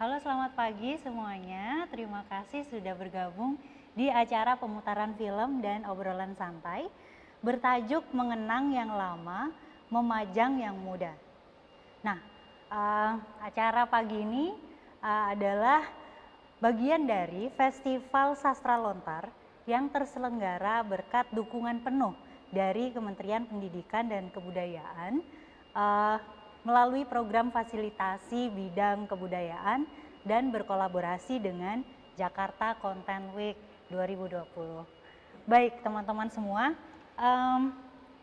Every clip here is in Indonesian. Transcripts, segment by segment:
Halo, selamat pagi semuanya. Terima kasih sudah bergabung di acara pemutaran film dan obrolan santai bertajuk Mengenang yang Lama, Memajang yang Muda. Nah, acara pagi ini adalah bagian dari Festival Sastra Lontar yang terselenggara berkat dukungan penuh dari Kementerian Pendidikan dan Kebudayaan melalui program fasilitasi bidang kebudayaan dan berkolaborasi dengan Jakarta Content Week 2020. Baik teman-teman semua,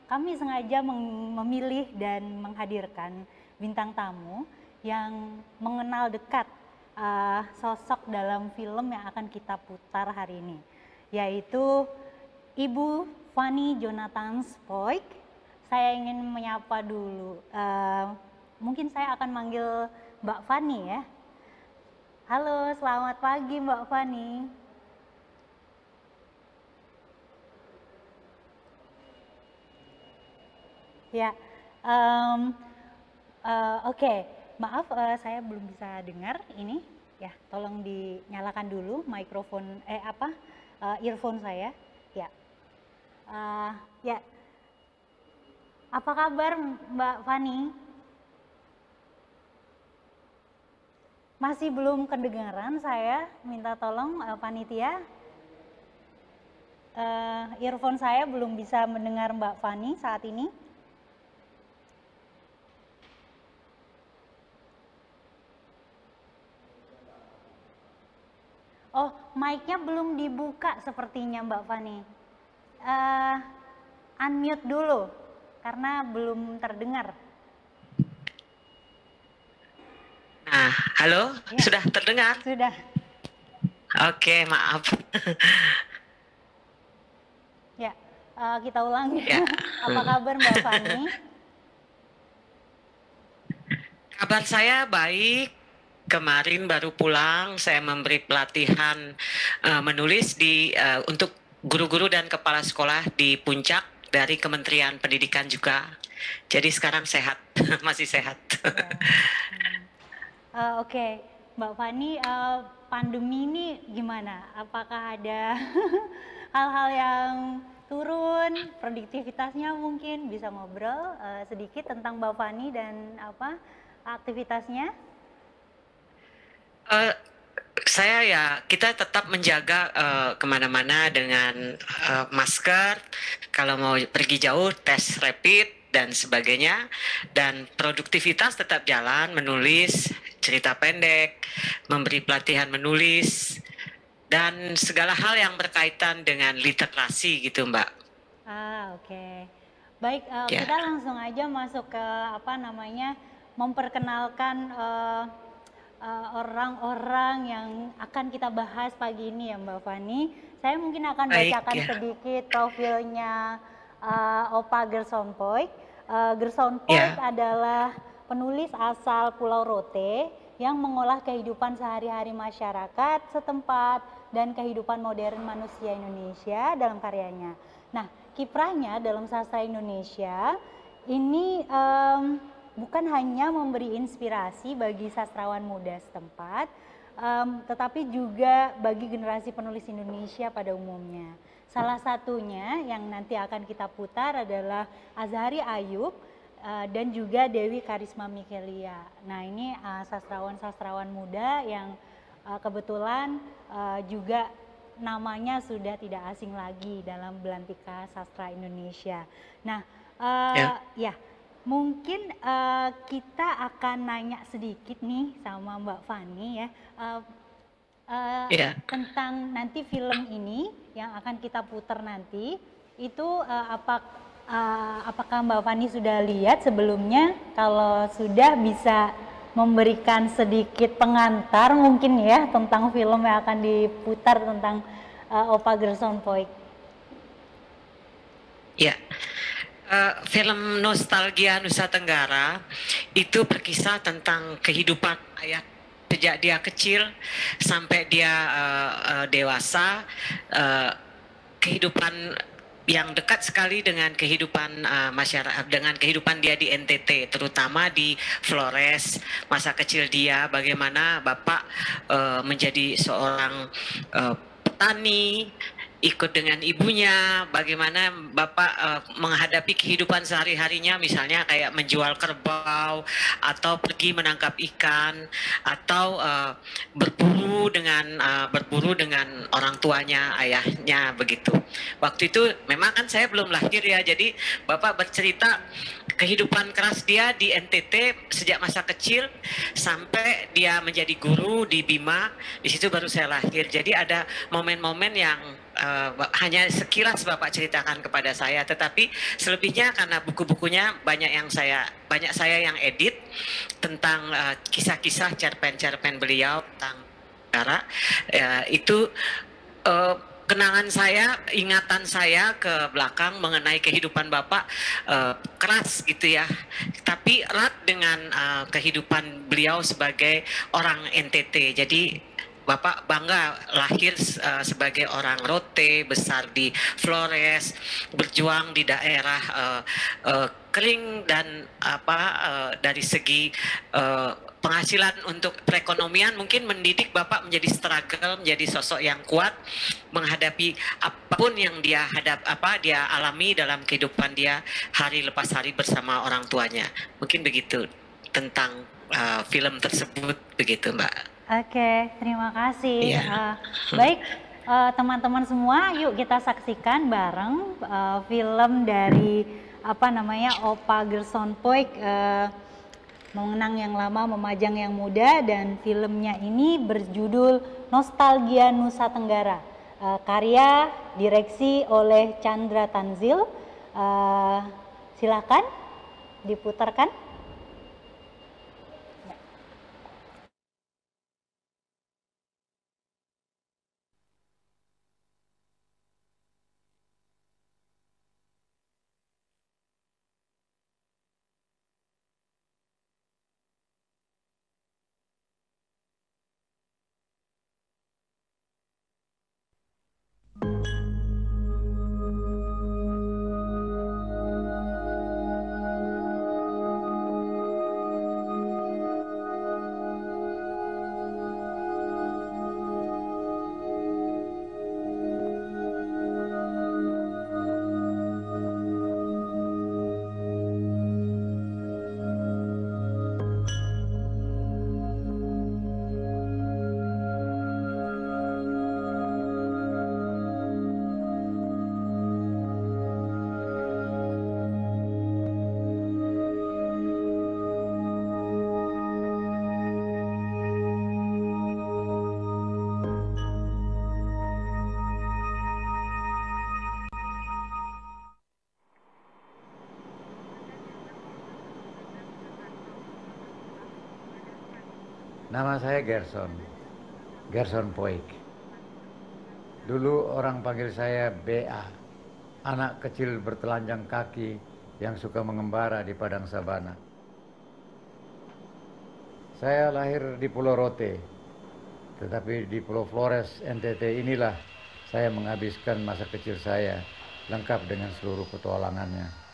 kami sengaja memilih dan menghadirkan bintang tamu yang mengenal dekat sosok dalam film yang akan kita putar hari ini, yaitu Ibu Fanny Jonathan Spoik. Saya ingin menyapa dulu, mungkin saya akan manggil Mbak Fanny ya. Halo, selamat pagi Mbak Fanny. Ya, oke. Maaf, saya belum bisa dengar ini. Ya, tolong dinyalakan dulu mikrofon, earphone saya. Ya, ya. Apa kabar Mbak Fanny? Masih belum kedengaran, saya minta tolong panitia. Earphone saya belum bisa mendengar Mbak Fanny saat ini. Oh, mic-nya belum dibuka sepertinya Mbak Fanny. Unmute dulu, karena belum terdengar. Nah, halo, Ya, sudah terdengar? sudah. Oke, maaf. Ya, kita ulangi. Ya. Apa kabar Mbak Fanny? Kabar saya baik. Kemarin baru pulang, saya memberi pelatihan menulis untuk guru-guru dan kepala sekolah di Puncak dari Kementerian Pendidikan juga. Jadi sekarang sehat, masih sehat. Oke, Mbak Fanny, pandemi ini gimana? Apakah ada hal-hal yang turun, produktivitasnya mungkin bisa ngobrol sedikit tentang Mbak Fanny dan aktivitasnya? Kita tetap menjaga kemana-mana dengan masker, kalau mau pergi jauh tes rapid dan sebagainya, dan produktivitas tetap jalan, menulis cerita pendek, memberi pelatihan menulis, dan segala hal yang berkaitan dengan literasi gitu Mbak. Oke. Baik, Ya. kita langsung aja masuk ke memperkenalkan orang-orang yang akan kita bahas pagi ini ya Mbak Fanny. Saya mungkin akan bacakan sedikit profilnya Opa Gersonpoik. Gersonpoik adalah penulis asal Pulau Rote yang mengolah kehidupan sehari-hari masyarakat setempat dan kehidupan modern manusia Indonesia dalam karyanya. Nah, kiprahnya dalam sastra Indonesia ini bukan hanya memberi inspirasi bagi sastrawan muda setempat, tetapi juga bagi generasi penulis Indonesia pada umumnya. Salah satunya yang nanti akan kita putar adalah Azhari Ayub dan juga Dewi Karisma Mikelia. Nah, ini sastrawan-sastrawan muda yang kebetulan juga namanya sudah tidak asing lagi dalam belantika sastra Indonesia. Nah, mungkin kita akan nanya sedikit nih sama Mbak Fanny ya, tentang nanti film ini yang akan kita putar nanti itu apakah Mbak Fanny sudah lihat sebelumnya? Kalau sudah, bisa memberikan sedikit pengantar mungkin ya tentang film yang akan diputar tentang Opa Gersonpoik. Ya. Film Nostalgia Nusa Tenggara itu berkisah tentang kehidupan ayah sejak dia kecil sampai dia dewasa, kehidupan yang dekat sekali dengan kehidupan masyarakat, dengan kehidupan dia di NTT, terutama di Flores, masa kecil dia, bagaimana Bapak menjadi seorang petani, ikut dengan ibunya, bagaimana Bapak menghadapi kehidupan sehari-harinya, misalnya kayak menjual kerbau, atau pergi menangkap ikan, atau berburu dengan orang tuanya, ayahnya, begitu. Waktu itu memang kan saya belum lahir ya, jadi Bapak bercerita kehidupan keras dia di NTT sejak masa kecil sampai dia menjadi guru di Bima. Di situ baru saya lahir. Jadi ada momen-momen yang hanya sekilas Bapak ceritakan kepada saya, tetapi selebihnya karena buku-bukunya banyak saya yang edit tentang kisah-kisah cerpen-cerpen beliau tentang negara, itu kenangan saya, ingatan saya ke belakang mengenai kehidupan Bapak keras gitu ya, tapi erat dengan kehidupan beliau sebagai orang NTT. Jadi Bapak bangga lahir sebagai orang Rote, besar di Flores, berjuang di daerah kering dan dari segi penghasilan untuk perekonomian, mungkin mendidik Bapak menjadi struggle, menjadi sosok yang kuat menghadapi apapun yang dia dia alami dalam kehidupan dia hari lepas hari bersama orang tuanya. Mungkin begitu tentang film tersebut, begitu Mbak. Oke, terima kasih. Iya. Baik, teman-teman semua, yuk kita saksikan bareng film dari Opa Gerson Poik, Mengenang yang Lama, Memajang yang Muda, dan filmnya ini berjudul Nostalgia Nusa Tenggara. Karya direksi oleh Chandra Tanzil. Silakan diputarkan. Nama saya Gerson Poik. Dulu orang panggil saya BA, anak kecil bertelanjang kaki yang suka mengembara di padang sabana. Saya lahir di Pulau Rote, tetapi di Pulau Flores, NTT inilah saya menghabiskan masa kecil saya, lengkap dengan seluruh petualangannya.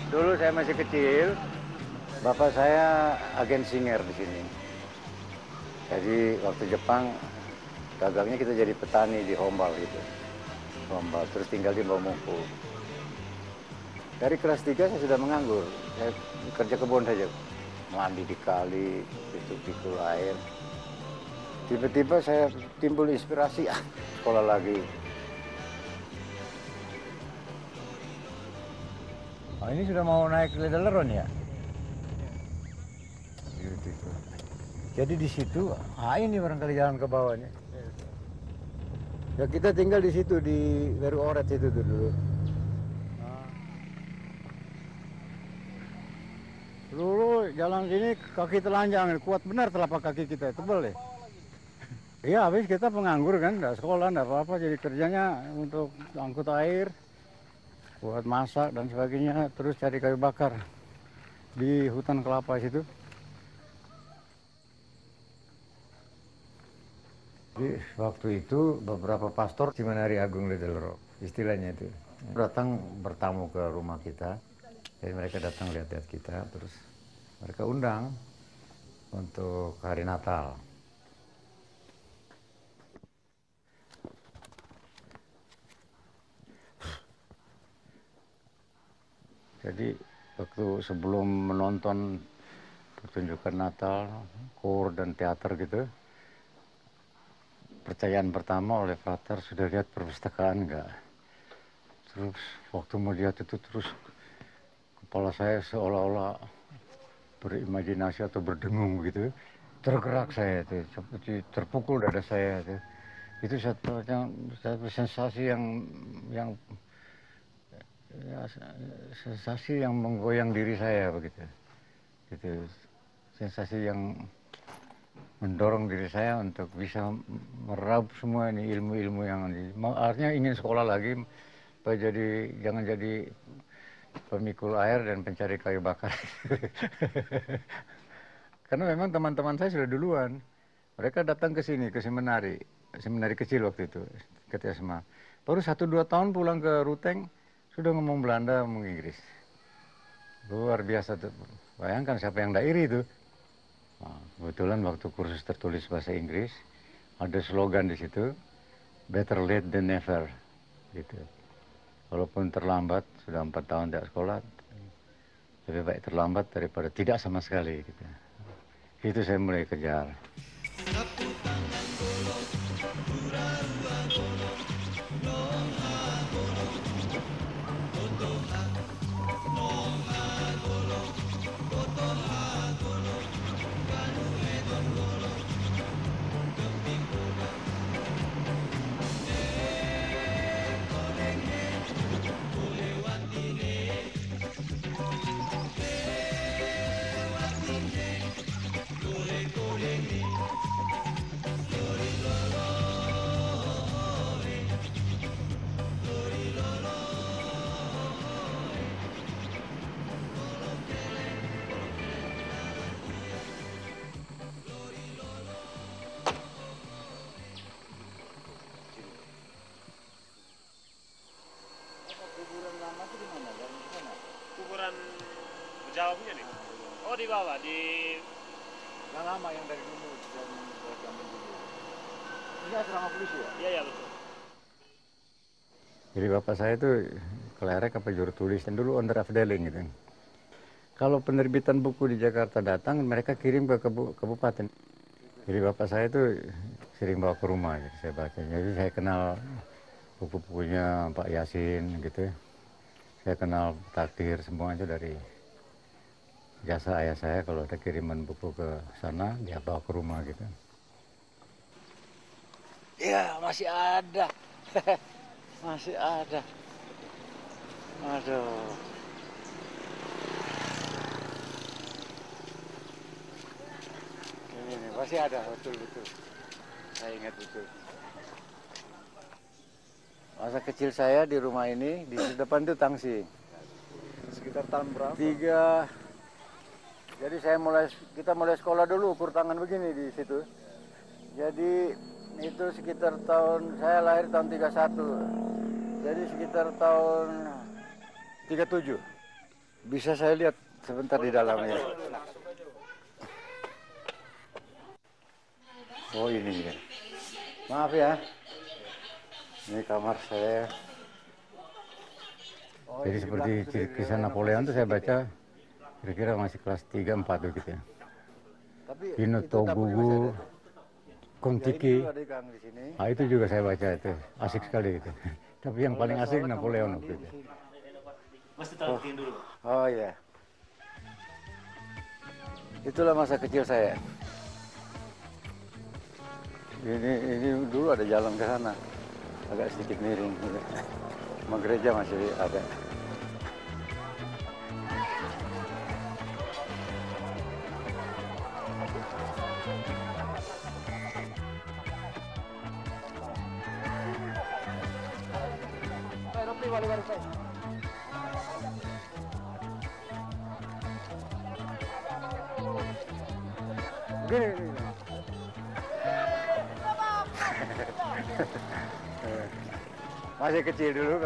Dulu saya masih kecil, bapak saya agen singer di sini. Jadi waktu Jepang, dagangnya kita jadi petani di Hombal gitu. Hombal, terus tinggal di Bomuku. Dari kelas 3 saya sudah menganggur. Saya kerja kebun saja. Mandi di kali, pikul air. Tiba-tiba saya timbul inspirasi, sekolah lagi. Oh, ini sudah mau naik Ledaleron ya? Jadi di situ, ini barangkali jalan ke bawahnya. Ya kita tinggal di situ, di Weru Oret itu tuh dulu. Dulu jalan sini kaki telanjang, kuat benar telapak kaki kita, tebal deh. Iya, habis kita penganggur kan, nggak sekolah, nggak apa-apa, jadi kerjanya untuk angkut air, buat masak dan sebagainya, terus cari kayu bakar di hutan kelapa situ. Jadi waktu itu beberapa pastor Seminari Agung Little Rock, istilahnya itu, datang bertamu ke rumah kita. Jadi mereka datang lihat-lihat kita, terus mereka undang untuk hari Natal. Jadi waktu sebelum menonton pertunjukan Natal, kor dan teater gitu, pertanyaan pertama oleh Frater, sudah lihat perpustakaan enggak? Terus waktu mau lihat itu terus kepala saya seolah-olah berimajinasi atau berdengung gitu. Tergerak saya itu, seperti terpukul dada saya itu. Itu satu sensasi yang ya, sensasi yang menggoyang diri saya begitu. Gitu. Sensasi yang mendorong diri saya untuk bisa meraup semua ini ilmu-ilmu yang artinya ingin sekolah lagi, supaya jangan jadi pemikul air dan pencari kayu bakar. Karena memang teman-teman saya sudah duluan, mereka datang ke sini, ke seminari kecil waktu itu, ketika SMA. Baru 1-2 tahun pulang ke Ruteng sudah ngomong Belanda, ngomong Inggris. Luar biasa tuh. Bayangkan siapa yang dairi itu. Nah, kebetulan waktu kursus tertulis bahasa Inggris, ada slogan di situ, better late than never, gitu. Walaupun terlambat, sudah 4 tahun tidak sekolah, lebih baik terlambat daripada tidak sama sekali, gitu. Itu saya mulai kejar. Kuburan Jawa punya nih? Oh, di bawah, di... Yang lama yang dari dulu dan zaman dulu. Ini asrama polisi ya? Iya, iya betul. Jadi bapak saya itu kelerek apa juru tulis, dan dulu onder afdeling gitu. Kalau penerbitan buku di Jakarta datang, mereka kirim ke kabupaten. Jadi bapak saya itu sering bawa ke rumah, gitu, saya baca. Jadi saya kenal buku-bukunya Pak Yasin gitu. Saya kenal takdir semua itu dari jasa ayah saya. Kalau ada kiriman buku ke sana, dia bawa ke rumah gitu. Ya, masih ada. Masih ada. Aduh. Ini masih ada, betul-betul. Saya ingat betul. Masa kecil saya di rumah ini, di depan itu Tangsi. Sekitar tahun berapa? 3. Jadi kita mulai sekolah dulu, ukur tangan begini di situ. Jadi itu sekitar saya lahir tahun 31. Jadi sekitar tahun 37. Bisa saya lihat sebentar di dalamnya. Oh ini ya. Maaf ya. Ini kamar saya. Jadi seperti kisah Napoleon itu saya baca kira-kira masih kelas 3-4 begitu ya. Pino Togugu, Kontiki. Nah, itu juga saya baca itu. Asik sekali itu. Tapi yang paling asik Napoleon waktu itu. Oh iya. Itulah masa kecil saya. Ini dulu ada jalan ke sana, agak sedikit miring. Sama gereja masih ada. Gini. Masih kecil dulu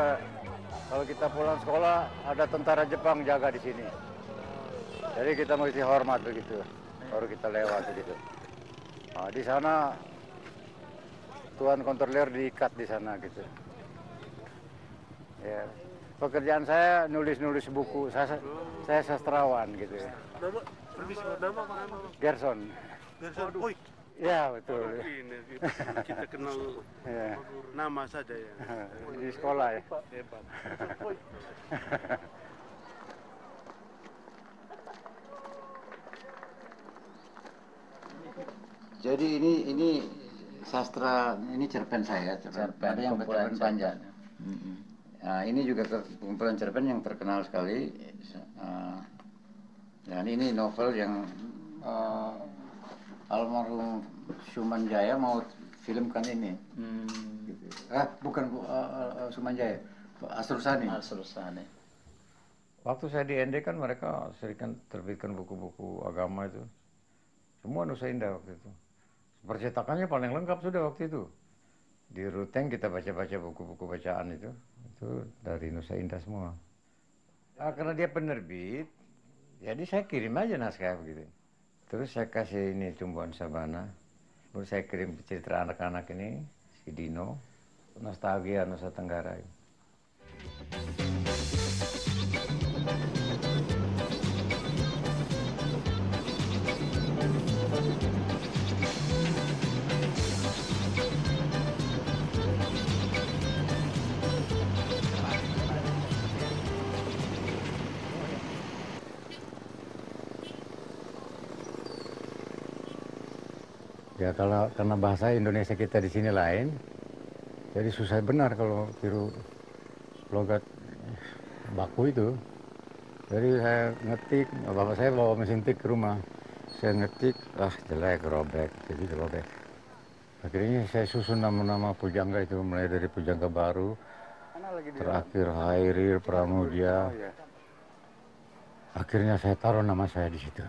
kalau kita pulang sekolah ada tentara Jepang jaga di sini. Jadi kita mesti hormat begitu, baru kita lewat begitu. Nah, di sana tuan kontroler diikat di sana gitu. Ya, pekerjaan saya nulis buku. Saya sastrawan gitu ya. Nama, permisi, nama apa nama? Gerson. Gerson. Oi. Ya betul. Ini kita kenal Ya. nama saja ya. Di sekolah ya. Hebat. Jadi ini sastra, ini cerpen saya, ada yang cerpen panjang. Nah, ini juga kumpulan cerpen yang terkenal sekali. Dan ini novel yang almarhum Sumanjaya mau filmkan ini. Gitu. Bukan Sumanjaya, Asrul Sani. Waktu saya di ND kan mereka sering terbitkan buku-buku agama itu. Semua Nusa Indah waktu itu. Percetakannya paling lengkap sudah waktu itu. Di Ruteng kita baca-baca buku-buku bacaan itu dari Nusa Indah semua. Karena dia penerbit, jadi saya kirim aja naskah begitu. Terus saya kasih ini Tumbuhan Sabana. Terus saya kirim cerita anak-anak ini, si Dino, Nostalgia Nusa Tenggara. Ya karena bahasa Indonesia kita di sini lain, jadi susah benar kalau tiru logat baku itu. Jadi saya ngetik, bapak saya bawa mesin tik ke rumah, saya ngetik, jelek, robek, jadi robek. Akhirnya saya susun nama-nama pujangga itu, mulai dari pujangga baru, terakhir Hairir, Pramudia. Akhirnya saya taruh nama saya di situ.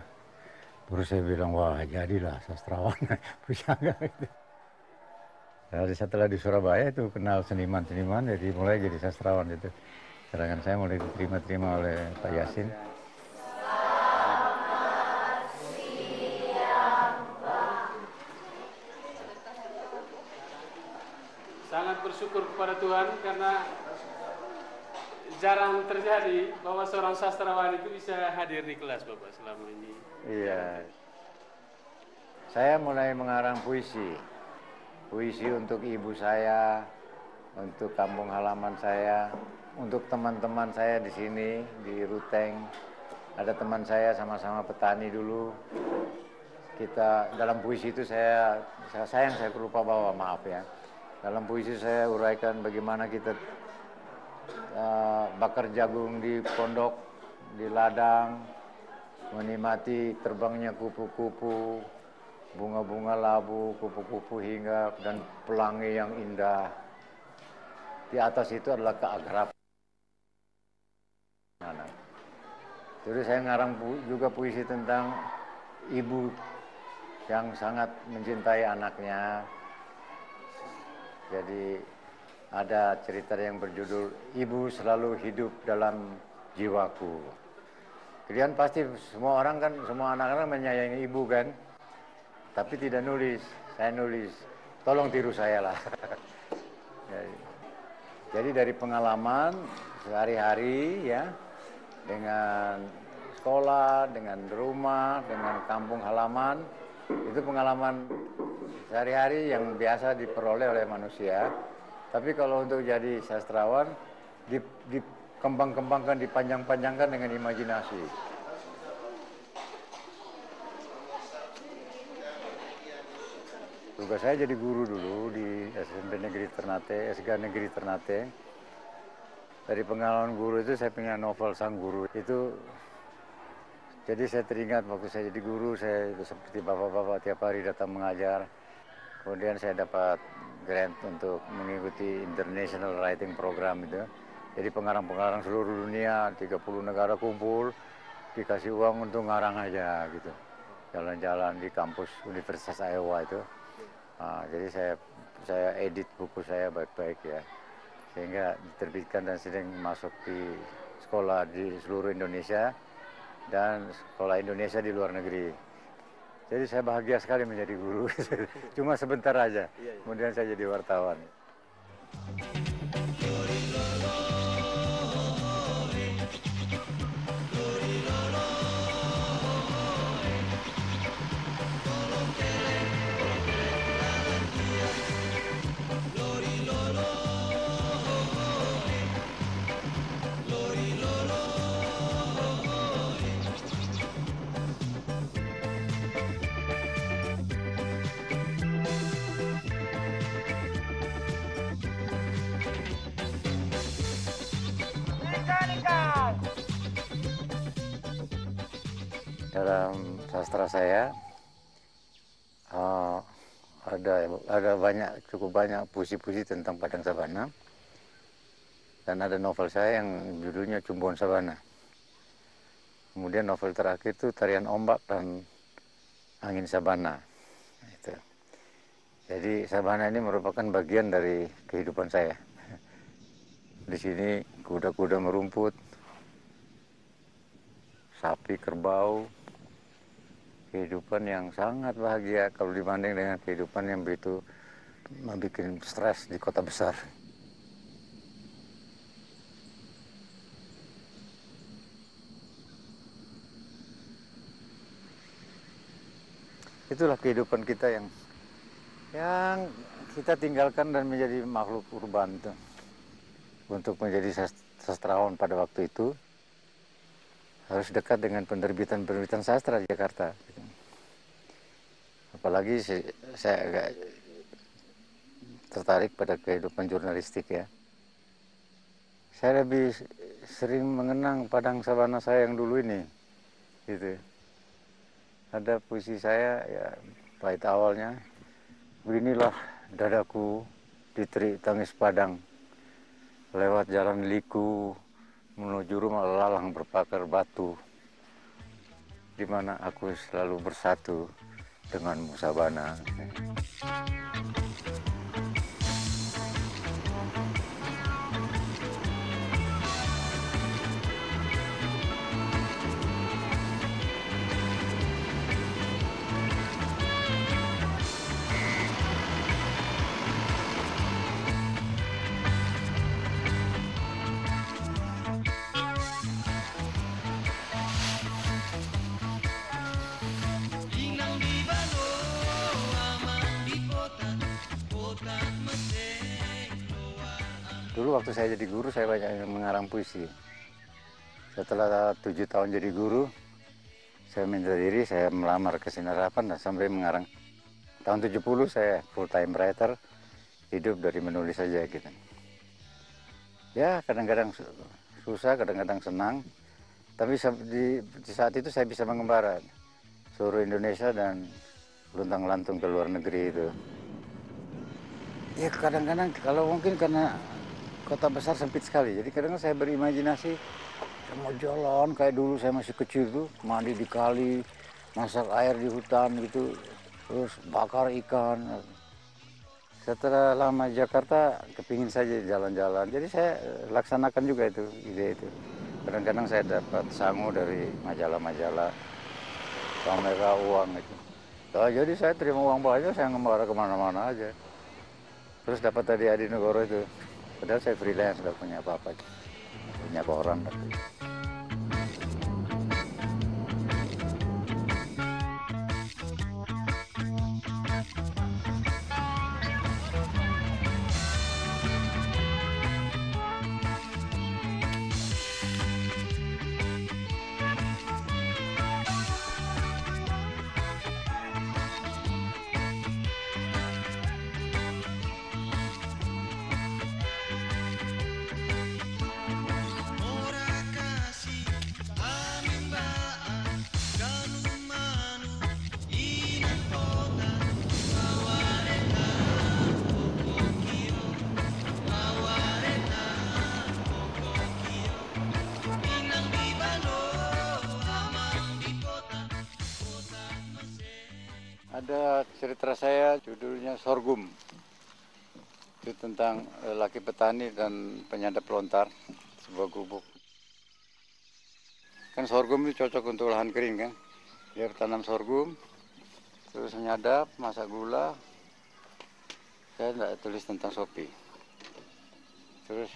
Terus saya bilang, wah jadilah sastrawan pujangga itu. Jadi setelah di Surabaya itu kenal seniman-seniman, jadi mulai jadi sastrawan itu. Sedangkan saya mulai diterima oleh Pak Yasin. Sangat bersyukur kepada Tuhan karena jarang terjadi bahwa seorang sastrawan itu bisa hadir di kelas Bapak selama ini. Iya. Saya mulai mengarang puisi untuk ibu saya, untuk kampung halaman saya, untuk teman-teman saya di sini di Ruteng. Ada teman saya sama-sama petani dulu. Kita dalam puisi itu saya lupa bawa, maaf ya. Dalam puisi saya uraikan bagaimana kita bakar jagung di pondok, di ladang, menikmati terbangnya kupu-kupu, bunga-bunga labu, kupu-kupu hingga dan pelangi yang indah. Di atas itu adalah keakraban. Jadi saya ngarang juga puisi tentang ibu yang sangat mencintai anaknya. Jadi ada cerita yang berjudul Ibu Selalu Hidup Dalam Jiwaku. Kalian pasti semua anak-anak menyayangi ibu kan, tapi tidak nulis. Saya nulis, tolong tiru saya lah. Jadi dari pengalaman sehari-hari ya, dengan sekolah, dengan rumah, dengan kampung halaman, itu pengalaman sehari-hari yang biasa diperoleh oleh manusia. Tapi kalau untuk jadi sastrawan, dikembang-kembangkan, dipanjang-panjangkan dengan imajinasi. Tugas saya jadi guru dulu di SMP Negeri Ternate, SK Negeri Ternate. Dari pengalaman guru itu saya punya novel Sang Guru itu. Jadi saya teringat waktu saya jadi guru, saya seperti bapak-bapak tiap hari datang mengajar. Kemudian saya dapat grant untuk mengikuti International Writing Program itu. Jadi pengarang-pengarang seluruh dunia, 30 negara kumpul, dikasih uang untuk ngarang aja gitu. Jalan-jalan di kampus Universitas Iowa itu. Nah, jadi saya edit buku saya baik-baik ya, sehingga diterbitkan dan sering masuk di sekolah di seluruh Indonesia dan sekolah Indonesia di luar negeri. Jadi saya bahagia sekali menjadi guru, cuma sebentar aja, kemudian saya jadi wartawan. Dalam sastra saya cukup banyak puisi-puisi tentang padang sabana, dan ada novel saya yang judulnya Cumbuhan Sabana. Kemudian novel terakhir itu Tarian Ombak dan Angin Sabana. Itu. Jadi sabana ini merupakan bagian dari kehidupan saya. Di sini kuda-kuda merumput, sapi, kerbau, kehidupan yang sangat bahagia kalau dibanding dengan kehidupan yang begitu membuat stres di kota besar. Itulah kehidupan kita yang kita tinggalkan dan menjadi makhluk urban itu. Untuk menjadi sastrawan pada waktu itu harus dekat dengan penerbitan sastra di Jakarta. Apalagi saya agak tertarik pada kehidupan jurnalistik ya. Saya lebih sering mengenang padang sabana saya yang dulu ini, gitu. Ada puisi saya ya, bait awalnya, beginilah dadaku di terik tangis padang, lewat jalan liku menuju rumah lalang berpakar batu, di mana aku selalu bersatu denganmu sabana. Dulu waktu saya jadi guru, saya banyak mengarang puisi. Setelah 7 tahun jadi guru, saya minta diri, saya melamar ke Sinar Harapan dan sampai mengarang. Tahun 70 saya full time writer, hidup dari menulis saja gitu. Ya kadang-kadang susah, kadang-kadang senang. Tapi di saat itu saya bisa mengembara seluruh Indonesia dan luntang-lantung ke luar negeri itu. Ya kadang-kadang kalau mungkin karena kota besar sempit sekali, jadi kadang-kadang saya berimajinasi saya mau jalan kayak dulu saya masih kecil tuh, mandi di kali, masak air di hutan gitu, terus bakar ikan. Setelah lama Jakarta, kepingin saja jalan-jalan, jadi saya laksanakan juga itu ide itu. Kadang-kadang saya dapat sangu dari majalah-majalah, sama mereka uang itu. Nah, jadi saya terima uang banyak, saya ngembara kemana-mana aja. Terus dapat tadi Adi Negoro itu. Padahal saya freelance, nggak punya apa-apa, punya koran. Ada cerita saya judulnya Sorghum. Itu tentang laki petani dan penyadap lontar, sebuah gubuk. Kan sorghum itu cocok untuk lahan kering kan. Dia tanam sorghum, terus menyadap, masak gula. Saya tidak tulis tentang Sopi. Terus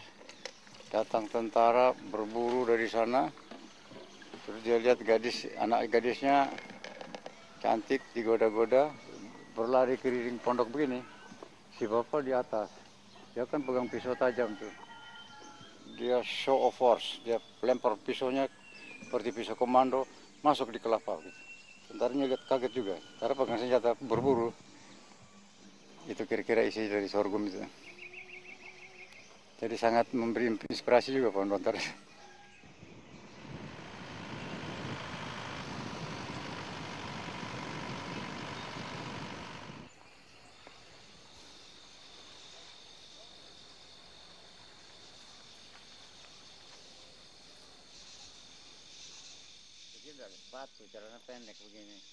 datang tentara berburu dari sana. Terus dia lihat gadis, anak gadisnya cantik, digoda-goda, berlari keliling pondok begini. Si bapak di atas, dia kan pegang pisau tajam tuh. Dia show of force, dia lempar pisaunya seperti pisau komando, masuk di kelapa. Gitu. Tentaranya kaget juga, karena pegang senjata berburu. Itu kira-kira isi dari sorghum itu. Jadi sangat memberi inspirasi juga pohon lontar.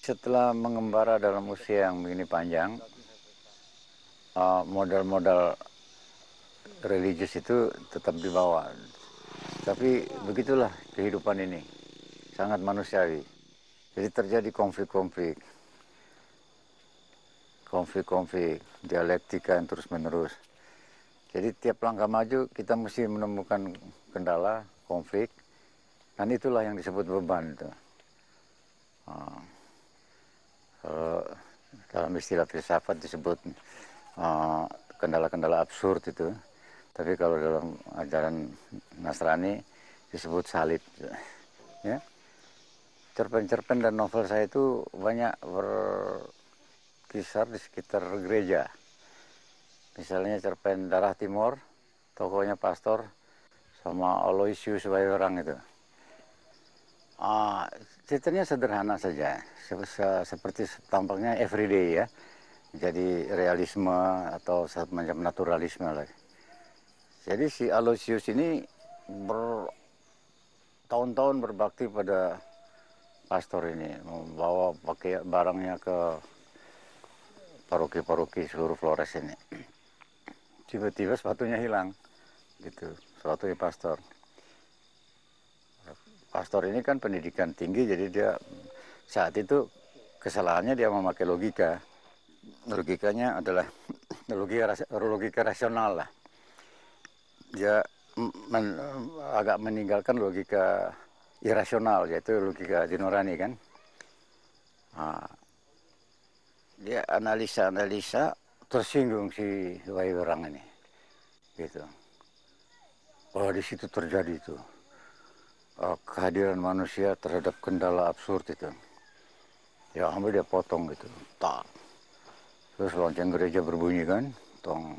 Setelah mengembara dalam usia yang begini panjang, modal-modal religius itu tetap dibawa. Tapi begitulah kehidupan ini, sangat manusiawi. Jadi terjadi konflik-konflik, dialektika yang terus-menerus. Jadi tiap langkah maju kita mesti menemukan kendala, konflik, dan itulah yang disebut beban itu. Dalam istilah filsafat disebut kendala-kendala absurd itu. Tapi kalau dalam ajaran Nasrani disebut salib. Ya. Cerpen-cerpen dan novel saya itu banyak berkisar di sekitar gereja. Misalnya cerpen Darah Timur, tokohnya pastor, sama Aloysius Weierang itu. Ceritanya sederhana saja, seperti tampaknya everyday ya. Jadi realisme atau semacam naturalisme lah. Jadi si Aloysius ini bertahun-tahun berbakti pada pastor ini, membawa pakai barangnya ke paroki-paroki seluruh Flores ini. Tiba-tiba sepatunya hilang, gitu, sepatunya pastor. Pastor ini kan pendidikan tinggi, jadi dia saat itu kesalahannya dia memakai logika. Logikanya adalah logika rasional lah. Dia agak meninggalkan logika irasional, yaitu logika dinurani kan. Dia analisa tersinggung si Weierang ini, gitu. Oh di situ terjadi itu. Kehadiran manusia terhadap kendala absurd itu. Ya ambil dia potong gitu. Tak. Terus lonceng gereja berbunyi kan. Tong.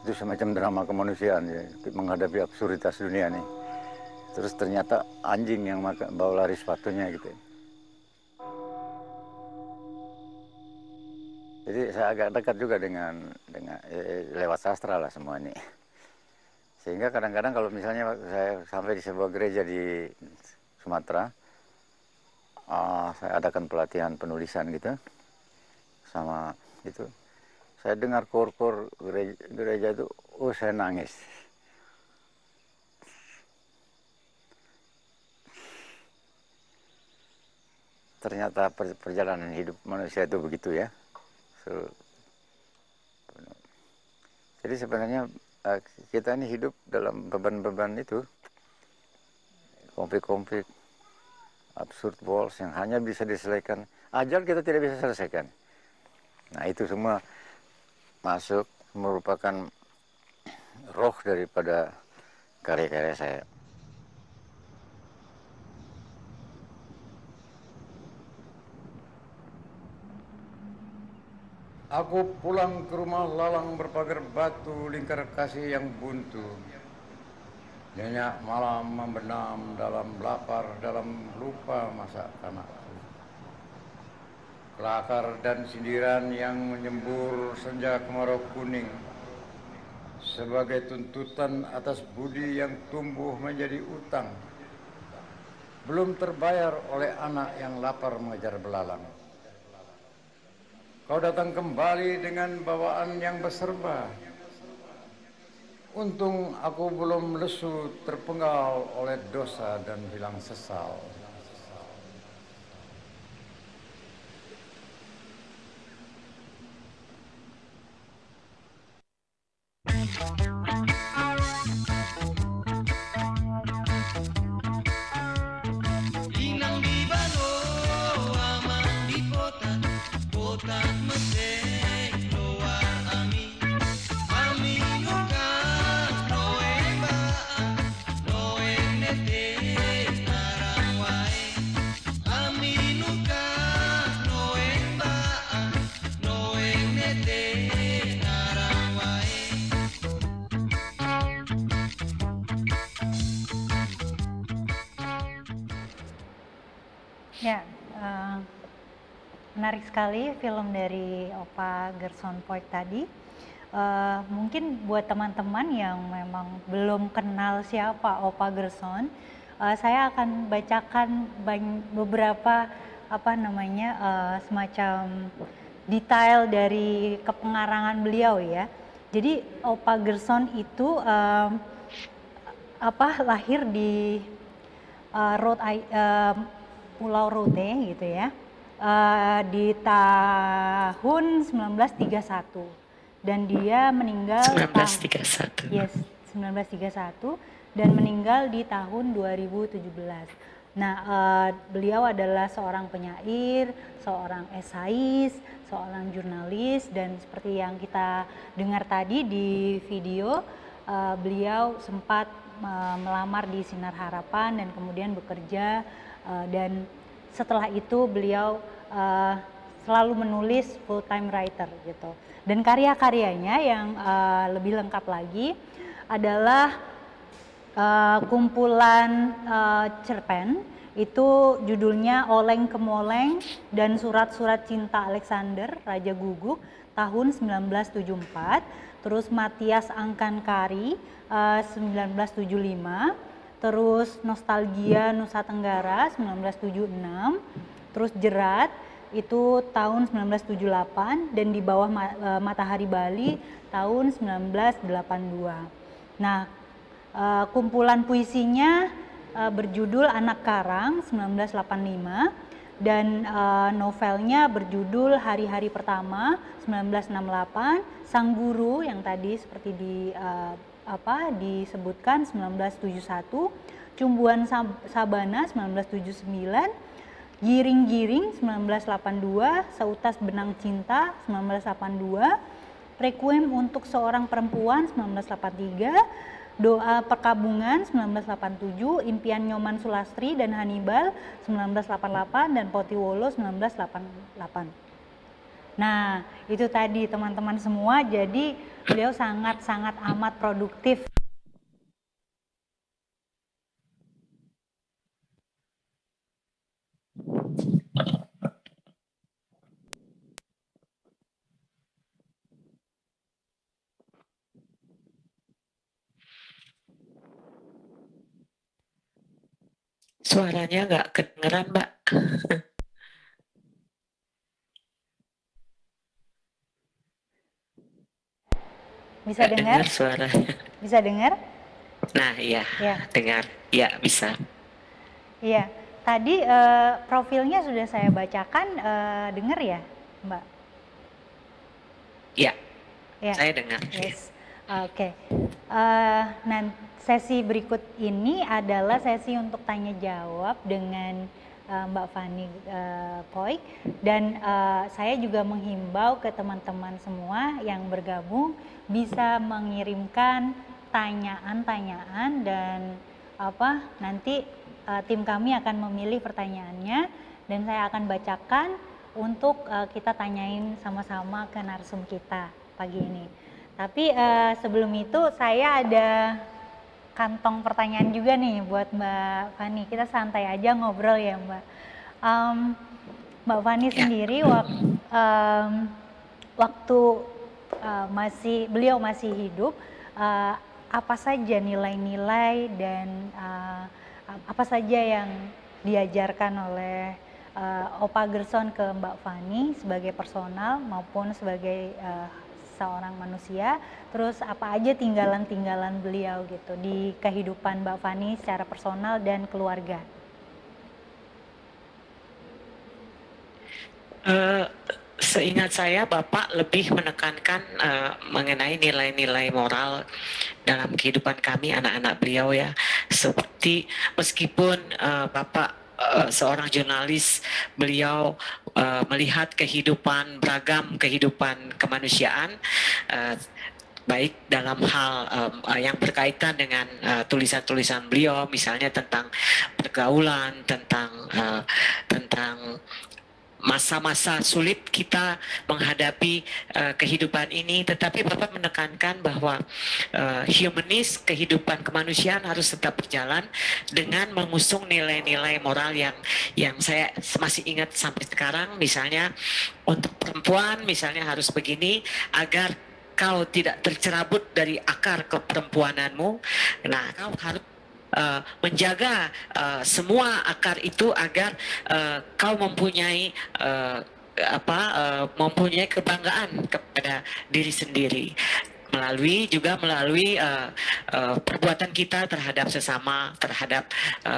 Itu semacam drama kemanusiaan ya. Menghadapi absurditas dunia nih. Terus ternyata anjing yang bawa lari sepatunya gitu. Jadi saya agak dekat juga dengan lewat sastra lah semua ini. Sehingga kadang-kadang kalau misalnya saya sampai di sebuah gereja di Sumatera, saya adakan pelatihan penulisan gitu, sama itu, saya dengar kor-kor gereja itu, saya nangis. Ternyata perjalanan hidup manusia itu begitu ya. Jadi sebenarnya kita ini hidup dalam beban-beban itu, konflik-konflik, absurd walls yang hanya bisa diselesaikan. Ajal kita tidak bisa selesaikan. Nah itu semua masuk merupakan roh daripada karya-karya saya. Aku pulang ke rumah lalang berpagar batu lingkar kasih yang buntu. Nyenyak malam membenam dalam lapar, dalam lupa masa kanakku. Kelakar dan sindiran yang menyembur senja kemarau kuning. Sebagai tuntutan atas budi yang tumbuh menjadi utang. Belum terbayar oleh anak yang lapar mengejar belalang. Kau datang kembali dengan bawaan yang berserba. Untung aku belum lesu terpenggal oleh dosa dan hilang sesal. Inang di bano, aman di potan, potan mesek keluar ami. Ami nukas noeng baan, noeng nete narang wae. Ami nukas noeng baan, noeng nete narang wae. Ya, menarik sekali film dari Opa Gerson Poik tadi. Mungkin buat teman-teman yang memang belum kenal siapa Opa Gerson, saya akan bacakan beberapa semacam detail dari kepengarangan beliau ya. Jadi Opa Gerson itu lahir di Pulau Rote gitu ya, di tahun 1931 dan dia meninggal 1931. Yes, 1931 dan meninggal di tahun 2017. Nah, beliau adalah seorang penyair, seorang esais, seorang jurnalis, dan seperti yang kita dengar tadi di video, beliau sempat melamar di Sinar Harapan dan kemudian bekerja, dan setelah itu beliau selalu menulis full time writer gitu. Dan karya-karyanya yang lebih lengkap lagi adalah kumpulan cerpen, itu judulnya Oleng Kemoleng dan Surat-Surat Cinta Alexander Raja Guguk tahun 1974, terus Matias Angkankari 1975, terus Nostalgia Nusa Tenggara 1976, terus Jerat itu tahun 1978, dan Di Bawah Matahari Bali tahun 1982. Nah, kumpulan puisinya berjudul Anak Karang 1985, dan novelnya berjudul Hari-Hari Pertama 1968, Sang Guru yang tadi seperti disebutkan 1971, Cumbuan Sabana 1979, Giring-Giring 1982, Seutas Benang Cinta 1982, Requiem untuk Seorang Perempuan 1983, Doa Perkabungan 1987, Impian Nyoman Sulastri dan Hannibal 1988, dan Potiwolo 1988. Nah, itu tadi teman-teman semua, jadi beliau sangat-sangat amat produktif. Suaranya nggak kedengeran, Mbak. Bisa dengar? Suaranya. Bisa dengar? Nah, iya, Ya. dengar. Iya, bisa. Iya, tadi profilnya sudah saya bacakan, dengar ya, Mbak? Iya, Ya. saya dengar. Yes. Oke. Nah, sesi berikut ini adalah sesi untuk tanya jawab dengan Mbak Fani Poik, dan saya juga menghimbau ke teman-teman semua yang bergabung bisa mengirimkan tanyaan-tanyaan, dan nanti tim kami akan memilih pertanyaannya dan saya akan bacakan untuk kita tanyain sama-sama ke narsum kita pagi ini. Tapi sebelum itu saya ada kantong pertanyaan juga nih buat Mbak Fani. Kita santai aja ngobrol ya Mbak. Mbak Fani sendiri waktu beliau masih hidup, apa saja nilai-nilai dan apa saja yang diajarkan oleh Opa Gerson ke Mbak Fani sebagai personal maupun sebagai seorang manusia, terus apa aja tinggalan-tinggalan beliau gitu di kehidupan Mbak Fani secara personal dan keluarga. Seingat saya, Bapak lebih menekankan mengenai nilai-nilai moral dalam kehidupan kami, anak-anak beliau ya. Seperti meskipun Bapak seorang jurnalis, beliau melihat kehidupan, beragam kehidupan kemanusiaan, baik dalam hal yang berkaitan dengan tulisan-tulisan beliau, misalnya tentang pergaulan, tentang masa-masa sulit kita menghadapi kehidupan ini, tetapi Bapak menekankan bahwa humanis, kehidupan kemanusiaan harus tetap berjalan dengan mengusung nilai-nilai moral yang saya masih ingat sampai sekarang. Misalnya untuk perempuan, misalnya harus begini agar kau tidak tercerabut dari akar keperempuananmu. Nah, kau harus menjaga semua akar itu agar kau mempunyai mempunyai kebanggaan kepada diri sendiri melalui perbuatan kita terhadap sesama, terhadap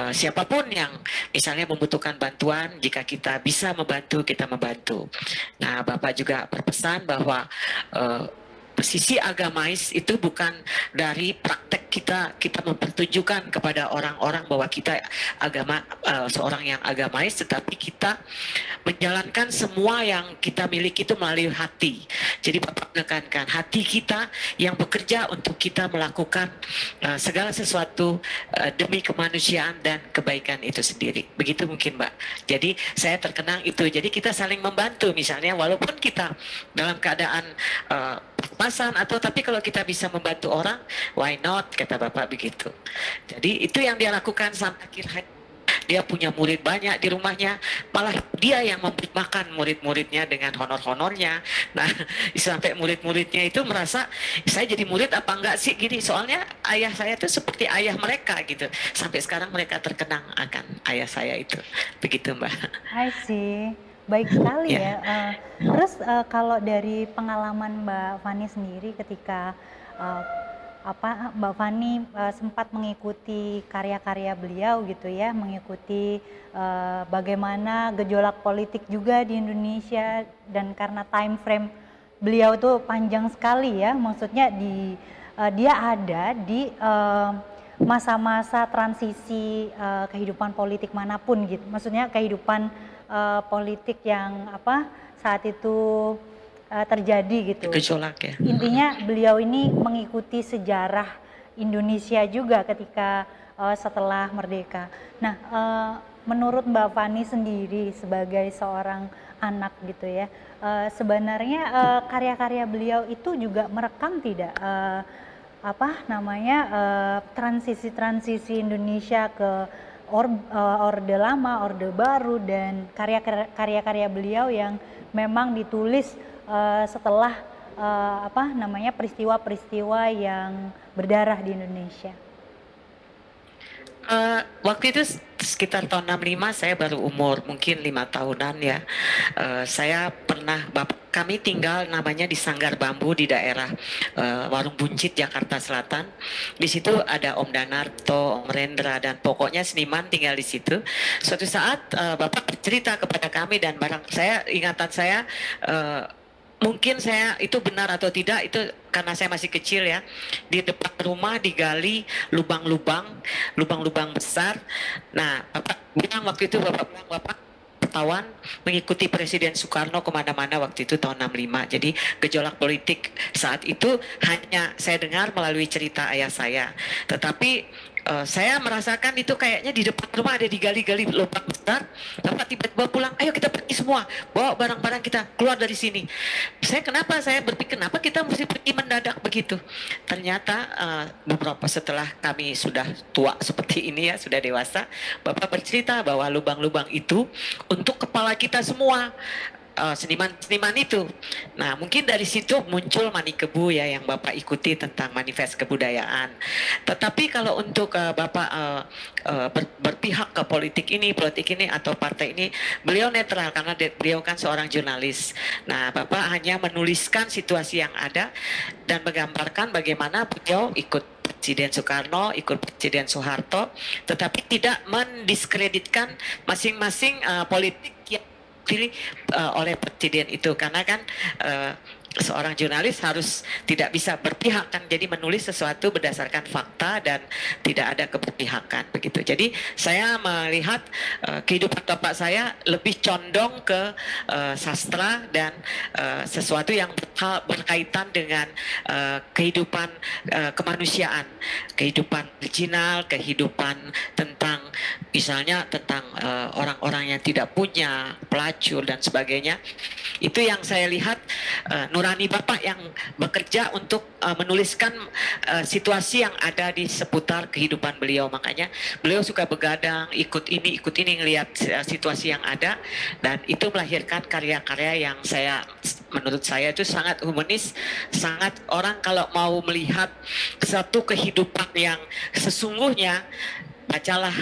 siapapun yang misalnya membutuhkan bantuan. Jika kita bisa membantu, kita membantu. Nah, Bapak juga berpesan bahwa sisi agamais itu bukan dari praktek kita mempertunjukkan kepada orang-orang bahwa kita seorang yang agamais, tetapi kita menjalankan semua yang kita miliki itu melalui hati. Jadi Bapak menekankan hati kita yang bekerja untuk kita melakukan segala sesuatu demi kemanusiaan dan kebaikan itu sendiri. Begitu mungkin, Mbak. Jadi saya terkenang itu. Jadi kita saling membantu, misalnya walaupun kita dalam keadaan pasan tapi kalau kita bisa membantu orang, why not, kata Bapak begitu. Jadi itu yang dia lakukan sampai akhir hayat. Dia punya murid banyak di rumahnya, malah dia yang memberi makan murid-muridnya dengan honor-honornya. Nah, sampai murid-muridnya itu merasa, saya jadi murid apa enggak sih gini, soalnya ayah saya itu seperti ayah mereka gitu. Sampai sekarang mereka terkenang akan ayah saya itu. Begitu, Mbak. I see. Baik sekali ya. Terus kalau dari pengalaman Mbak Fani sendiri ketika Mbak Fani sempat mengikuti karya-karya beliau gitu ya, mengikuti bagaimana gejolak politik juga di Indonesia, dan karena time frame beliau tuh panjang sekali ya, maksudnya dia ada di masa-masa transisi kehidupan politik manapun gitu, maksudnya kehidupan politik yang saat itu terjadi gitu. Gejolak ya. Intinya beliau ini mengikuti sejarah Indonesia juga ketika setelah merdeka. Nah, menurut Mbak Fani sendiri sebagai seorang anak gitu ya, sebenarnya karya-karya beliau itu juga merekam tidak transisi Indonesia ke Orde Lama, Orde Baru, dan karya-karya beliau yang memang ditulis setelah peristiwa-peristiwa yang berdarah di Indonesia. Waktu itu sekitar tahun 65, saya baru umur mungkin 5 tahunan ya. Saya kami tinggal namanya di Sanggar Bambu di daerah Warung Buncit, Jakarta Selatan. Di situ ada Om Danarto, Om Rendra, dan pokoknya seniman tinggal di situ. Suatu saat Bapak bercerita kepada kami, dan ingatan saya mungkin saya itu benar atau tidak, itu karena saya masih kecil ya, di depan rumah digali lubang-lubang besar. Nah, Bapak bilang waktu itu, Bapak wartawan mengikuti Presiden Soekarno kemana-mana waktu itu tahun 65. Jadi gejolak politik saat itu hanya saya dengar melalui cerita ayah saya. Tetapi saya merasakan itu kayaknya di depan rumah ada digali-gali lubang besar. Bapak tiba-tiba pulang, ayo kita pergi semua, bawa barang-barang kita keluar dari sini. Saya berpikir kenapa kita mesti pergi mendadak begitu. Ternyata beberapa setelah kami sudah tua seperti ini ya, sudah dewasa, Bapak bercerita bahwa lubang-lubang itu untuk kepala kita semua. seniman-seniman itu. Nah, mungkin dari situ muncul Mani Kebu ya yang Bapak ikuti tentang manifest kebudayaan. Tetapi kalau untuk Bapak berpihak ke politik ini atau partai ini, beliau netral karena beliau kan seorang jurnalis. Nah, Bapak hanya menuliskan situasi yang ada dan menggambarkan bagaimana beliau ikut Presiden Soekarno, ikut Presiden Soeharto, tetapi tidak mendiskreditkan masing-masing politik yang dipilih oleh presiden itu, karena kan seorang jurnalis harus tidak bisa berpihak kan, jadi menulis sesuatu berdasarkan fakta dan tidak ada keberpihakan begitu. Jadi saya melihat kehidupan bapak saya lebih condong ke sastra dan sesuatu yang berkaitan dengan kehidupan kemanusiaan, kehidupan original, kehidupan tentang misalnya tentang orang-orang yang tidak punya, pelacur dan sebagainya. Itu yang saya lihat nurani Bapak yang bekerja untuk menuliskan situasi yang ada di seputar kehidupan beliau. Makanya beliau suka begadang, ikut ini, ngelihat situasi yang ada, dan itu melahirkan karya-karya yang menurut saya itu sangat humanis, sangat orang kalau mau melihat satu kehidupan yang sesungguhnya, bacalah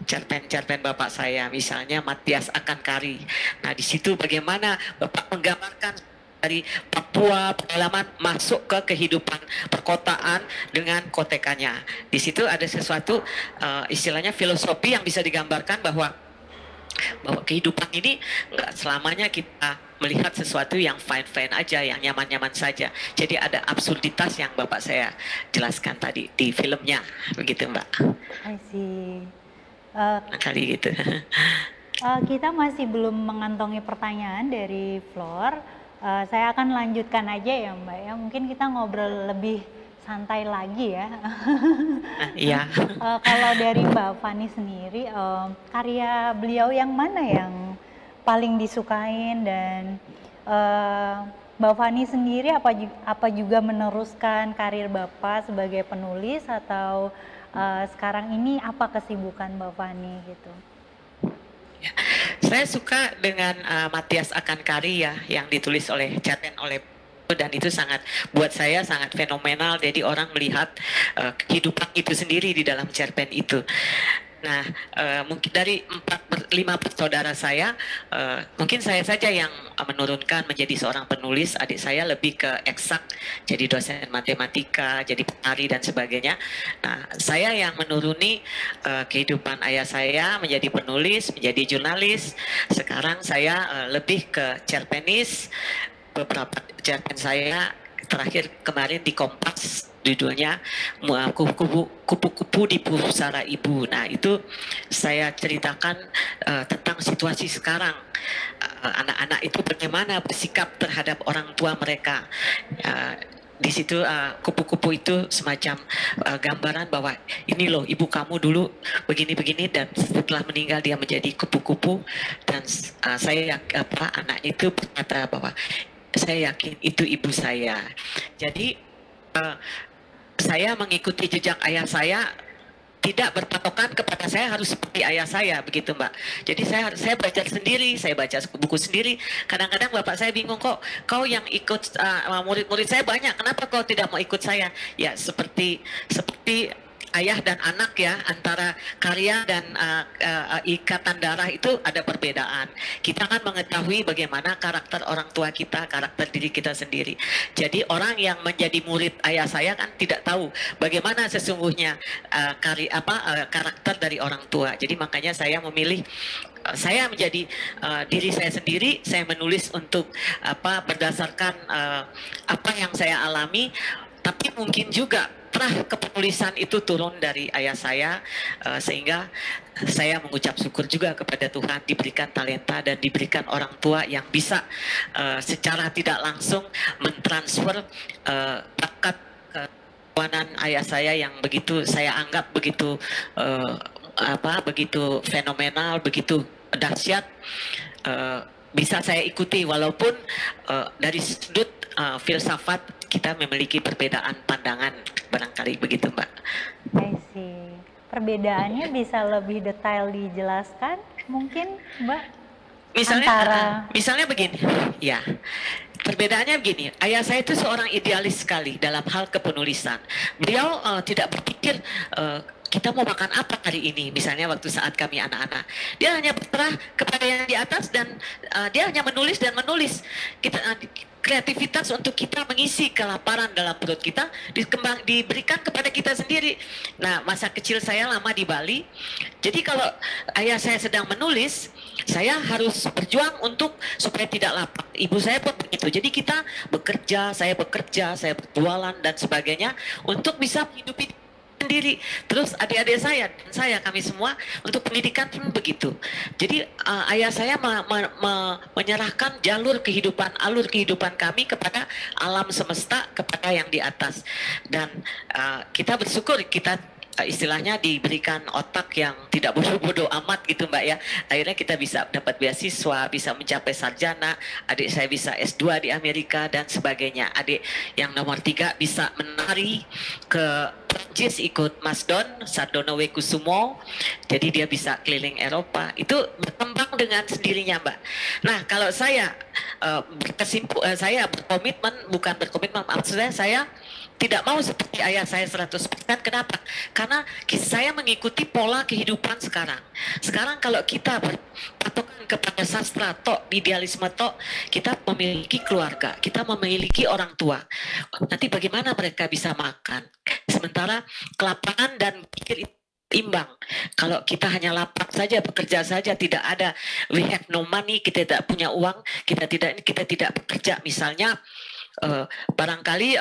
cerpen-cerpen bapak saya, misalnya Matias Akan Kari. Nah, di situ bagaimana bapak menggambarkan dari Papua, pengalaman masuk ke kehidupan perkotaan dengan kotekannya. Di situ ada sesuatu istilahnya filosofi yang bisa digambarkan bahwa kehidupan ini nggak selamanya kita melihat sesuatu yang fine-fine aja, yang nyaman-nyaman saja. Jadi ada absurditas yang bapak saya jelaskan tadi di filmnya, begitu Mbak. I see. Kali gitu. Kita masih belum mengantongi pertanyaan dari Flor. Saya akan lanjutkan aja ya Mbak ya. Mungkin kita ngobrol lebih santai lagi ya. Iya. Kalau dari Mbak Fani sendiri, karya beliau yang mana yang paling disukain, dan Mbak Fani sendiri apa juga meneruskan karir Bapak sebagai penulis, atau sekarang ini apa kesibukan Mbak Fani gitu? Ya, saya suka dengan Matias Akan Kari ya, yang ditulis oleh cerpen oleh, dan itu buat saya sangat fenomenal. Jadi orang melihat kehidupan itu sendiri di dalam cerpen itu. Nah, mungkin dari 5 bersaudara saya, mungkin saya saja yang menurunkan menjadi seorang penulis. Adik saya lebih ke eksak, jadi dosen matematika, jadi penari dan sebagainya. Nah, saya yang menuruni kehidupan ayah saya menjadi penulis, menjadi jurnalis. Sekarang saya lebih ke cerpenis. Beberapa cerpen saya terakhir kemarin di Kompas, judulnya Kupu-kupu di Pusara Ibu. Nah, itu saya ceritakan tentang situasi sekarang. Anak-anak itu bagaimana bersikap terhadap orang tua mereka. Di situ kupu-kupu itu semacam gambaran bahwa ini loh ibu kamu dulu begini-begini, dan setelah meninggal dia menjadi kupu-kupu, dan anak itu berkata bahwa saya yakin itu ibu saya. Jadi saya mengikuti jejak ayah saya, tidak berpatokan kepada saya harus seperti ayah saya, begitu Mbak. Jadi saya baca sendiri, saya baca buku sendiri. Kadang-kadang bapak saya bingung, kok kau yang ikut murid-murid saya banyak, kenapa kau tidak mau ikut saya? Ya seperti ayah dan anak ya, antara karya dan ikatan darah itu ada perbedaan. Kita kan mengetahui bagaimana karakter orang tua kita, karakter diri kita sendiri. Jadi orang yang menjadi murid ayah saya kan tidak tahu bagaimana sesungguhnya karakter dari orang tua. Jadi makanya saya memilih, saya menjadi diri saya sendiri. Saya menulis untuk berdasarkan apa yang saya alami, tapi mungkin juga kepenulisan itu turun dari ayah saya, sehingga saya mengucap syukur juga kepada Tuhan diberikan talenta dan diberikan orang tua yang bisa secara tidak langsung mentransfer bakat kekuatan ayah saya yang begitu saya anggap begitu begitu fenomenal, begitu dahsyat, bisa saya ikuti walaupun dari sudut filsafat kita memiliki perbedaan pandangan, barangkali begitu Mbak. I see. Perbedaannya bisa lebih detail dijelaskan mungkin Mbak? Misalnya begini, ya. Perbedaannya begini, ayah saya itu seorang idealis sekali dalam hal kepenulisan. Beliau tidak berpikir kita mau makan apa hari ini, misalnya waktu saat kami anak-anak. Dia hanya berserah kepada yang di atas dan dia hanya menulis dan menulis. Kreativitas untuk kita mengisi kelaparan dalam perut kita diberikan kepada kita sendiri. Nah, masa kecil saya lama di Bali. Jadi kalau ayah saya sedang menulis, saya harus berjuang untuk supaya tidak lapar. Ibu saya pun begitu. Jadi kita bekerja, saya berjualan dan sebagainya untuk bisa menghidupi sendiri. Terus adik-adik saya dan kami semua untuk pendidikan pun begitu. Jadi ayah saya menyerahkan alur kehidupan kami kepada alam semesta, kepada yang di atas. Dan kita bersyukur kita istilahnya diberikan otak yang tidak bodoh-bodoh amat gitu Mbak ya. Akhirnya kita bisa dapat beasiswa, bisa mencapai sarjana, adik saya bisa S2 di Amerika dan sebagainya. Adik yang nomor 3 bisa menari ke Prancis ikut Mas Don, Sardono Wekusumo, jadi dia bisa keliling Eropa. Itu berkembang dengan sendirinya Mbak. Nah kalau saya saya berkomitmen, maksudnya saya tidak mau seperti ayah saya 100%. Kenapa? Karena saya mengikuti pola kehidupan sekarang. Sekarang kalau kita berpatokan kepada sastra tok, idealisme tok, kita memiliki keluarga, kita memiliki orang tua. Nanti bagaimana mereka bisa makan? Sementara kelaparan dan pikir imbang. Kalau kita hanya lapar saja, bekerja saja, tidak ada we have no money, kita tidak punya uang, kita tidak bekerja misalnya. Barangkali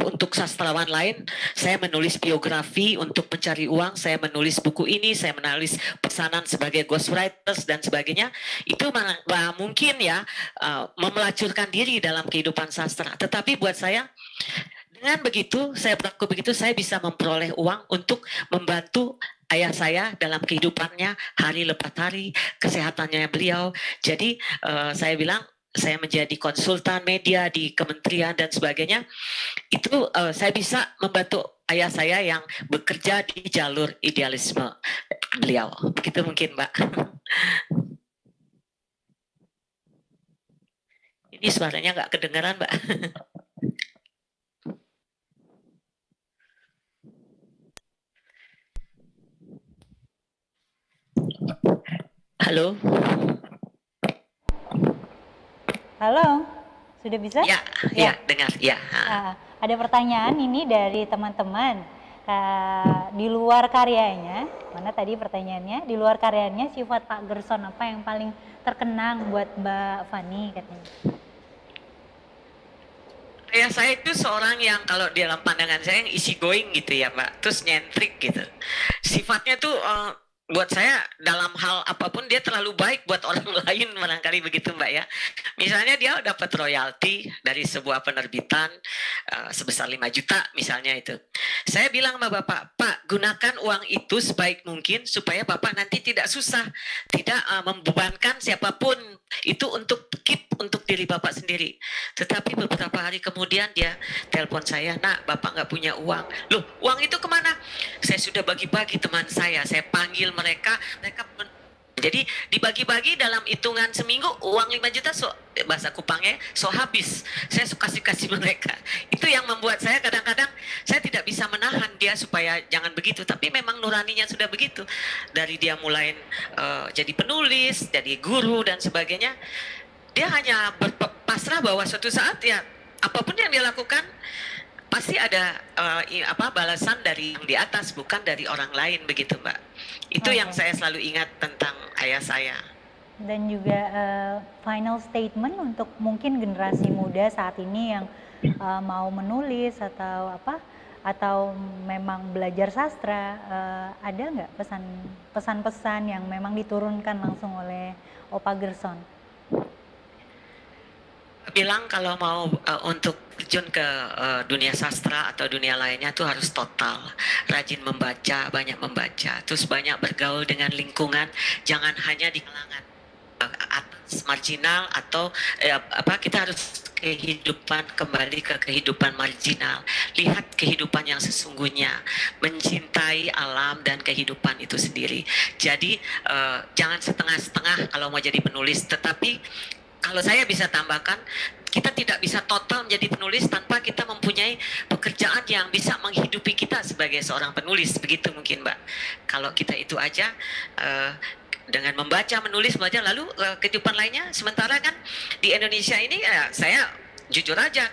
untuk sastrawan lain saya menulis biografi untuk mencari uang, saya menulis buku ini, saya menulis pesanan sebagai ghostwriters dan sebagainya, itu mungkin ya memelacurkan diri dalam kehidupan sastra. Tetapi buat saya dengan begitu, saya berlaku begitu, saya bisa memperoleh uang untuk membantu ayah saya dalam kehidupannya hari lepas hari, kesehatannya beliau. Jadi saya bilang saya menjadi konsultan media di kementerian dan sebagainya, itu saya bisa membantu ayah saya yang bekerja di jalur idealisme beliau. Begitu mungkin Mbak. Ini suaranya nggak kedengaran Mbak. Halo. Halo, sudah bisa? Ya, dengar. Ya. Ada pertanyaan ini dari teman-teman. Di luar karyanya, mana tadi pertanyaannya? Di luar karyanya, sifat Pak Gerson apa yang paling terkenang buat Mbak Fani katanya? Ya, saya itu seorang yang kalau dalam pandangan saya yang easy going gitu ya Mbak, terus nyentrik gitu. Sifatnya tuh buat saya dalam hal apapun dia terlalu baik buat orang lain, barangkali begitu Mbak ya. Misalnya dia dapat royalti dari sebuah penerbitan sebesar 5 juta misalnya itu. Saya bilang sama Bapak, Pak gunakan uang itu sebaik mungkin supaya Bapak nanti tidak susah, tidak membebankan siapapun, itu untuk keep untuk diri Bapak sendiri. Tetapi beberapa hari kemudian dia telepon saya, nak Bapak nggak punya uang. Loh uang itu kemana? Saya sudah bagi-bagi teman saya panggil mereka jadi dibagi-bagi dalam hitungan seminggu uang 5 juta bahasa Kupangnya habis. Saya suka kasih mereka. Itu yang membuat saya kadang-kadang saya tidak bisa menahan dia supaya jangan begitu, tapi memang nuraninya sudah begitu. Dari dia mulai jadi penulis, jadi guru dan sebagainya, dia hanya berpasrah bahwa suatu saat ya apapun yang dia lakukan pasti ada balasan dari yang di atas, bukan dari orang lain, begitu Mbak. Itu yang saya selalu ingat tentang ayah saya. Dan juga final statement untuk mungkin generasi muda saat ini yang mau menulis atau memang belajar sastra, ada nggak pesan-pesan yang memang diturunkan langsung oleh Opa Gerson? Bilang kalau mau untuk terjun ke dunia sastra atau dunia lainnya tuh harus total, rajin membaca, banyak membaca, terus banyak bergaul dengan lingkungan, jangan hanya di kalangan atas marginal atau kita harus kehidupan, kembali ke kehidupan marginal. Lihat kehidupan yang sesungguhnya, mencintai alam dan kehidupan itu sendiri. Jadi jangan setengah-setengah kalau mau jadi penulis, tetapi kalau saya bisa tambahkan, kita tidak bisa total menjadi penulis tanpa kita mempunyai pekerjaan yang bisa menghidupi kita sebagai seorang penulis. Begitu mungkin, Mbak. Kalau kita itu aja dengan membaca, menulis, belajar, lalu kehidupan lainnya. Sementara kan di Indonesia ini saya jujur aja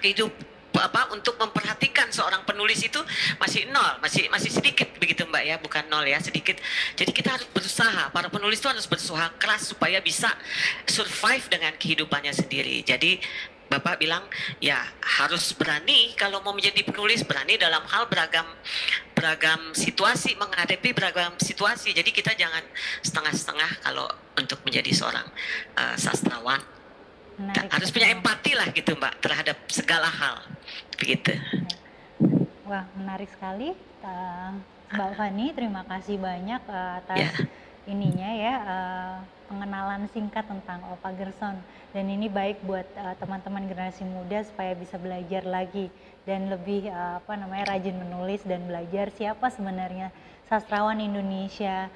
untuk memperhatikan seorang penulis itu masih nol, masih sedikit begitu Mbak ya, bukan nol ya, sedikit. Jadi kita harus berusaha, para penulis itu harus berusaha keras supaya bisa survive dengan kehidupannya sendiri. Jadi Bapak bilang ya harus berani kalau mau menjadi penulis, berani dalam hal beragam situasi, menghadapi beragam situasi. Jadi kita jangan setengah-setengah kalau untuk menjadi seorang sastrawan. Harus punya empati lah gitu Mbak terhadap segala hal begitu. Wah, menarik sekali Mbak Fani, terima kasih banyak atas ininya ya, pengenalan singkat tentang Opa Gerson. Dan ini baik buat teman-teman generasi muda supaya bisa belajar lagi dan lebih rajin menulis dan belajar siapa sebenarnya sastrawan Indonesia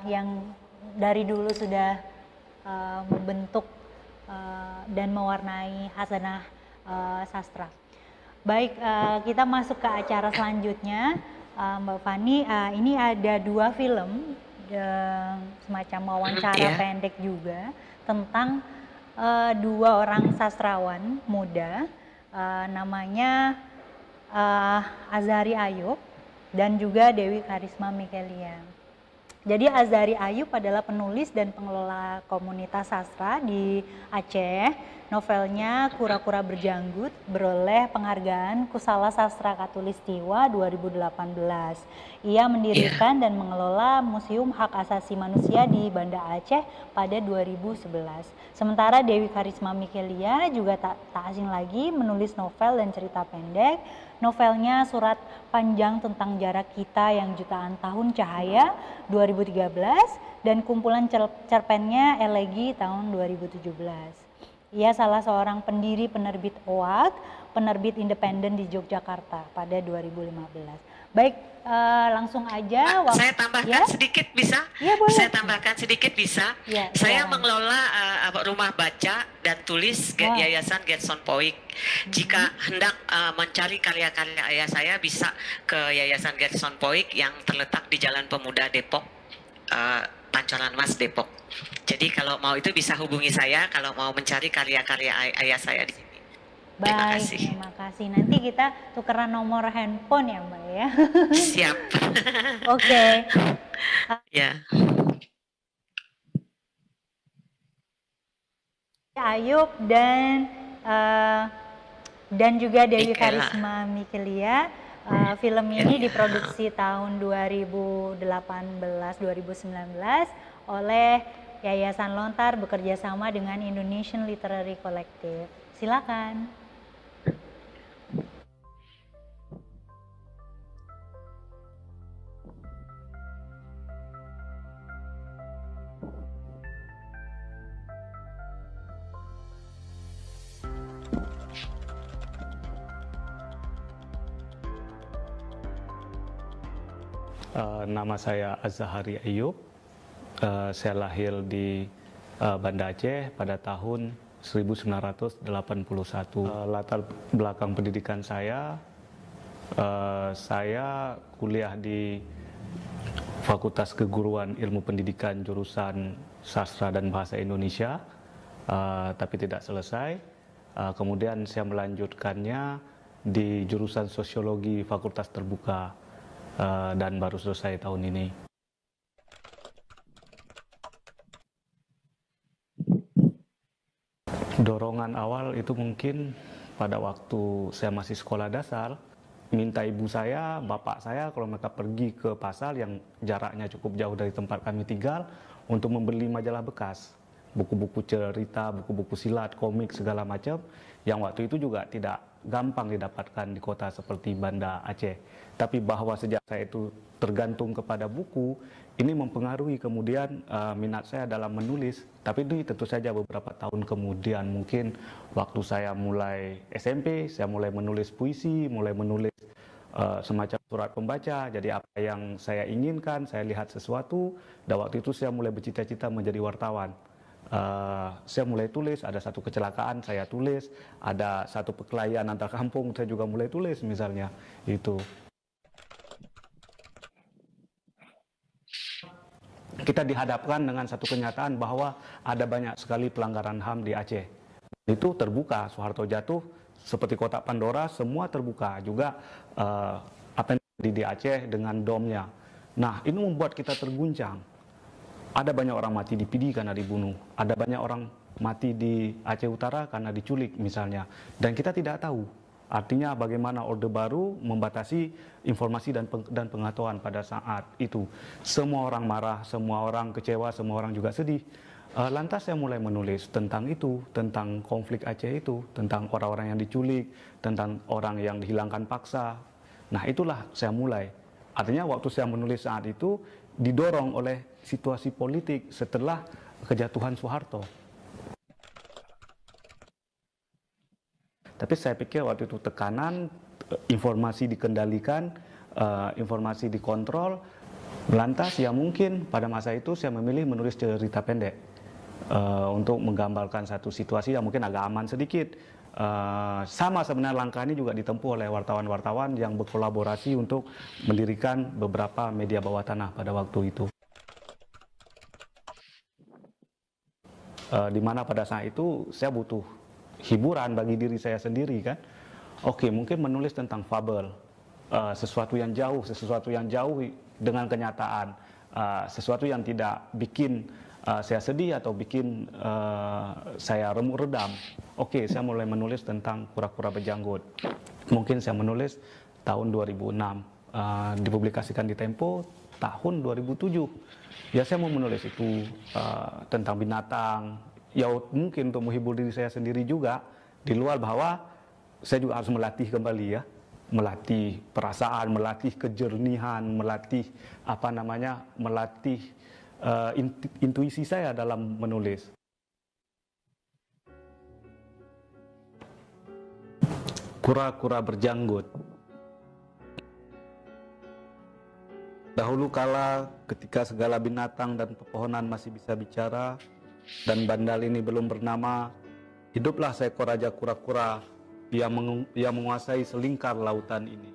yang dari dulu sudah membentuk dan mewarnai hasanah sastra. Baik, kita masuk ke acara selanjutnya, Mbak Fani. Ini ada 2 film, semacam wawancara pendek juga tentang 2 orang sastrawan muda, namanya Azhari Ayub dan juga Dewi Karisma Mikelia. Jadi Azhari Ayub adalah penulis dan pengelola komunitas sastra di Aceh. Novelnya Kura-Kura Berjanggut beroleh penghargaan Kusala Sastra Katulistiwa 2018. Ia mendirikan dan mengelola Museum Hak Asasi Manusia di Banda Aceh pada 2011. Sementara Dewi Karisma Mikelia juga tak asing lagi menulis novel dan cerita pendek. Novelnya Surat Panjang Tentang Jarak Kita yang Jutaan Tahun Cahaya 2013 dan kumpulan cerpennya Elegi tahun 2017. Ia salah seorang pendiri penerbit OAK, penerbit independen di Yogyakarta pada 2015. Baik, langsung aja. Saya tambahkan sedikit bisa? Ya, boleh. Saya tambahkan sedikit bisa? Ya, saya mengelola rumah baca dan tulis Yayasan Gerson Poik. Jika hendak mencari karya-karya ayah saya bisa ke Yayasan Gerson Poik yang terletak di Jalan Pemuda Depok, Pancoran Mas Depok. Jadi kalau mau itu bisa hubungi saya kalau mau mencari karya-karya ayah saya di sini. Baik, terima kasih. Nanti kita tukeran nomor handphone ya Mbak ya. Siap. Oke. Ya. Ayub dan juga Dewi Karisma Mikelia. Film ini diproduksi tahun 2018-2019 oleh Yayasan Lontar bekerja sama dengan Indonesian Literary Collective. Silakan. Nama saya Azhari Ayub. Saya lahir di Banda Aceh pada tahun 1981. Latar belakang pendidikan saya kuliah di Fakultas Keguruan Ilmu Pendidikan jurusan Sastra dan Bahasa Indonesia, tapi tidak selesai. Kemudian saya melanjutkannya di jurusan Sosiologi Fakultas Terbuka dan baru selesai tahun ini. Dorongan awal itu mungkin pada waktu saya masih sekolah dasar, minta ibu saya, bapak saya kalau mereka pergi ke pasar yang jaraknya cukup jauh dari tempat kami tinggal untuk membeli majalah bekas, buku-buku cerita, buku-buku silat, komik segala macam yang waktu itu juga tidak gampang didapatkan di kota seperti Banda Aceh. Tapi bahwa sejak saya itu tergantung kepada buku, ini mempengaruhi kemudian minat saya dalam menulis. Tapi ini tentu saja beberapa tahun kemudian, mungkin waktu saya mulai SMP, saya mulai menulis puisi, mulai menulis semacam surat pembaca. Jadi apa yang saya inginkan, saya lihat sesuatu, dan waktu itu saya mulai bercita-cita menjadi wartawan. Saya mulai tulis, ada satu kecelakaan saya tulis, ada satu perkelahian antar kampung saya juga mulai tulis misalnya itu. Kita dihadapkan dengan satu kenyataan bahwa ada banyak sekali pelanggaran HAM di Aceh. Itu terbuka, Soeharto jatuh seperti kotak Pandora, semua terbuka. Juga apa yang terjadi di Aceh dengan domnya. Nah, ini membuat kita terguncang. Ada banyak orang mati di Pidi karena dibunuh. Ada banyak orang mati di Aceh Utara karena diculik misalnya. Dan kita tidak tahu. Artinya bagaimana Orde Baru membatasi informasi dan pengetahuan pada saat itu. Semua orang marah, semua orang kecewa, semua orang juga sedih. Lantas saya mulai menulis tentang itu, tentang konflik Aceh itu, tentang orang-orang yang diculik, tentang orang yang dihilangkan paksa. Nah, itulah saya mulai. Artinya waktu saya menulis saat itu didorong oleh situasi politik setelah kejatuhan Soeharto. Tapi saya pikir waktu itu tekanan, informasi dikendalikan, informasi dikontrol. Lantas ya mungkin pada masa itu saya memilih menulis cerita pendek untuk menggambarkan satu situasi yang mungkin agak aman sedikit. Sama sebenarnya langkah ini juga ditempuh oleh wartawan-wartawan yang berkolaborasi untuk mendirikan beberapa media bawah tanah pada waktu itu. Di mana pada saat itu saya butuh hiburan bagi diri saya sendiri kan. Oke, mungkin menulis tentang fabel, sesuatu yang jauh dengan kenyataan, sesuatu yang tidak bikin saya sedih atau bikin saya remuk redam. Oke, saya mulai menulis tentang kura-kura berjanggut. Mungkin saya menulis tahun 2006, dipublikasikan di Tempo tahun 2007. Ya saya mau menulis itu tentang binatang. Ya mungkin untuk menghibur diri saya sendiri juga, di luar bahwa saya juga harus melatih kembali ya, melatih perasaan, melatih kejernihan, melatih melatih intuisi saya dalam menulis. Kura-kura berjanggut. Dahulu kala ketika segala binatang dan pepohonan masih bisa bicara dan bandal ini belum bernama, hiduplah seekor raja kura-kura yang menguasai selingkar lautan ini.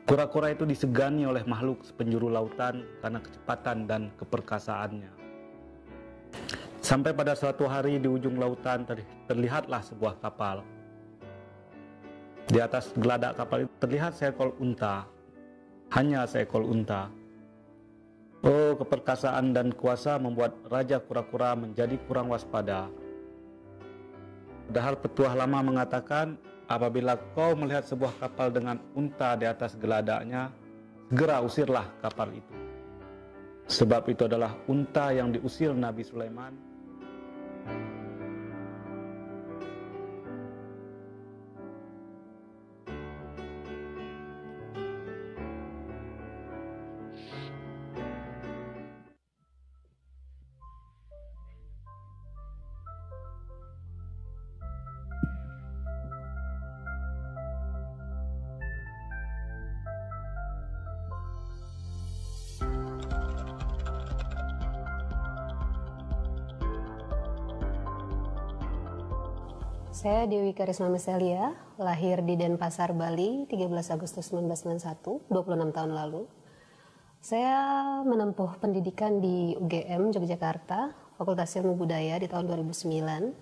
Kura-kura itu disegani oleh makhluk sepenjuru lautan karena kecepatan dan keperkasaannya. Sampai pada suatu hari di ujung lautan terlihatlah sebuah kapal. Di atas geladak kapal itu terlihat seekor unta, hanya seekor unta. Oh, keperkasaan dan kuasa membuat Raja Kura-Kura menjadi kurang waspada. Padahal petuah lama mengatakan, apabila kau melihat sebuah kapal dengan unta di atas geladaknya, segera usirlah kapal itu. Sebab itu adalah unta yang diusir Nabi Sulaiman. Saya Dewi Karisma Meselia, lahir di Denpasar, Bali, 13 Agustus 1991, 26 tahun lalu. Saya menempuh pendidikan di UGM Yogyakarta, Fakultas Ilmu Budaya di tahun 2009.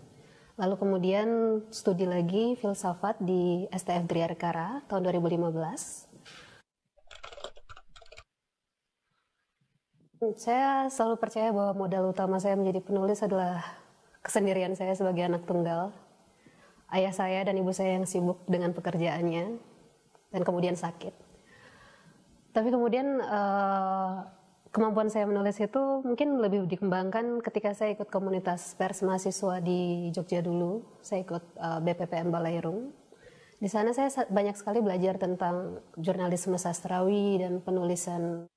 Lalu kemudian studi lagi filsafat di STF Driarkara tahun 2015. Saya selalu percaya bahwa modal utama saya menjadi penulis adalah kesendirian saya sebagai anak tunggal. Ayah saya dan ibu saya yang sibuk dengan pekerjaannya dan kemudian sakit. Tapi kemudian kemampuan saya menulis itu mungkin lebih dikembangkan ketika saya ikut komunitas pers mahasiswa di Jogja dulu. Saya ikut BPPM Balairung. Di sana saya banyak sekali belajar tentang jurnalisme sastrawi dan penulisan.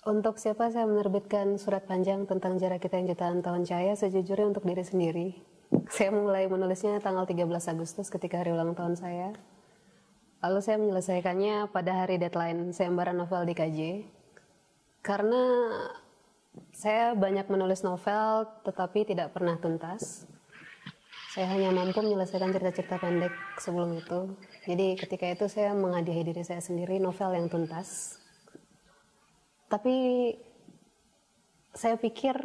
Untuk siapa saya menerbitkan surat panjang tentang jarak kita yang jutaan tahun cahaya, sejujurnya untuk diri sendiri. Saya mulai menulisnya tanggal 13 Agustus ketika hari ulang tahun saya. Lalu saya menyelesaikannya pada hari deadline sayembara novel di KJ. Karena saya banyak menulis novel tetapi tidak pernah tuntas. Saya hanya mampu menyelesaikan cerita-cerita pendek sebelum itu. Jadi ketika itu saya menghadiahi diri saya sendiri novel yang tuntas. Tapi saya pikir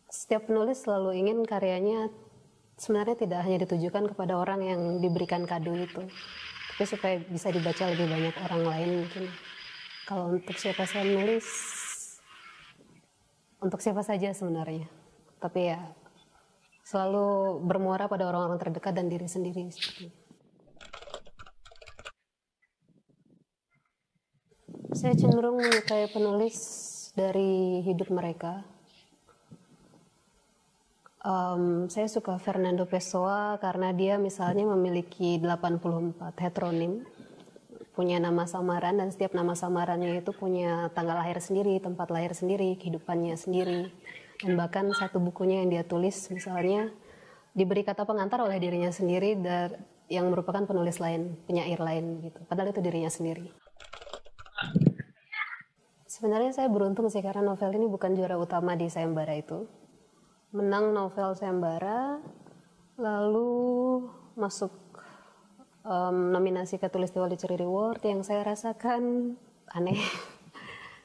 setiap penulis selalu ingin karyanya sebenarnya tidak hanya ditujukan kepada orang yang diberikan kado itu, tapi supaya bisa dibaca lebih banyak orang lain mungkin. Kalau untuk siapa saya menulis, untuk siapa saja sebenarnya. Tapi ya selalu bermuara pada orang-orang terdekat dan diri sendiri seperti itu. Saya cenderung menyukai penulis dari hidup mereka. Saya suka Fernando Pessoa karena dia misalnya memiliki 84 heteronim, punya nama samaran, dan setiap nama samarannya itu punya tanggal lahir sendiri, tempat lahir sendiri, kehidupannya sendiri. Dan bahkan satu bukunya yang dia tulis misalnya diberi kata pengantar oleh dirinya sendiri yang merupakan penulis lain, penyair lain gitu. Padahal itu dirinya sendiri. Sebenarnya saya beruntung sih karena novel ini bukan juara utama di sayembara itu. Menang novel sayembara, lalu masuk nominasi ke Tulistiwa Literary Award yang saya rasakan aneh.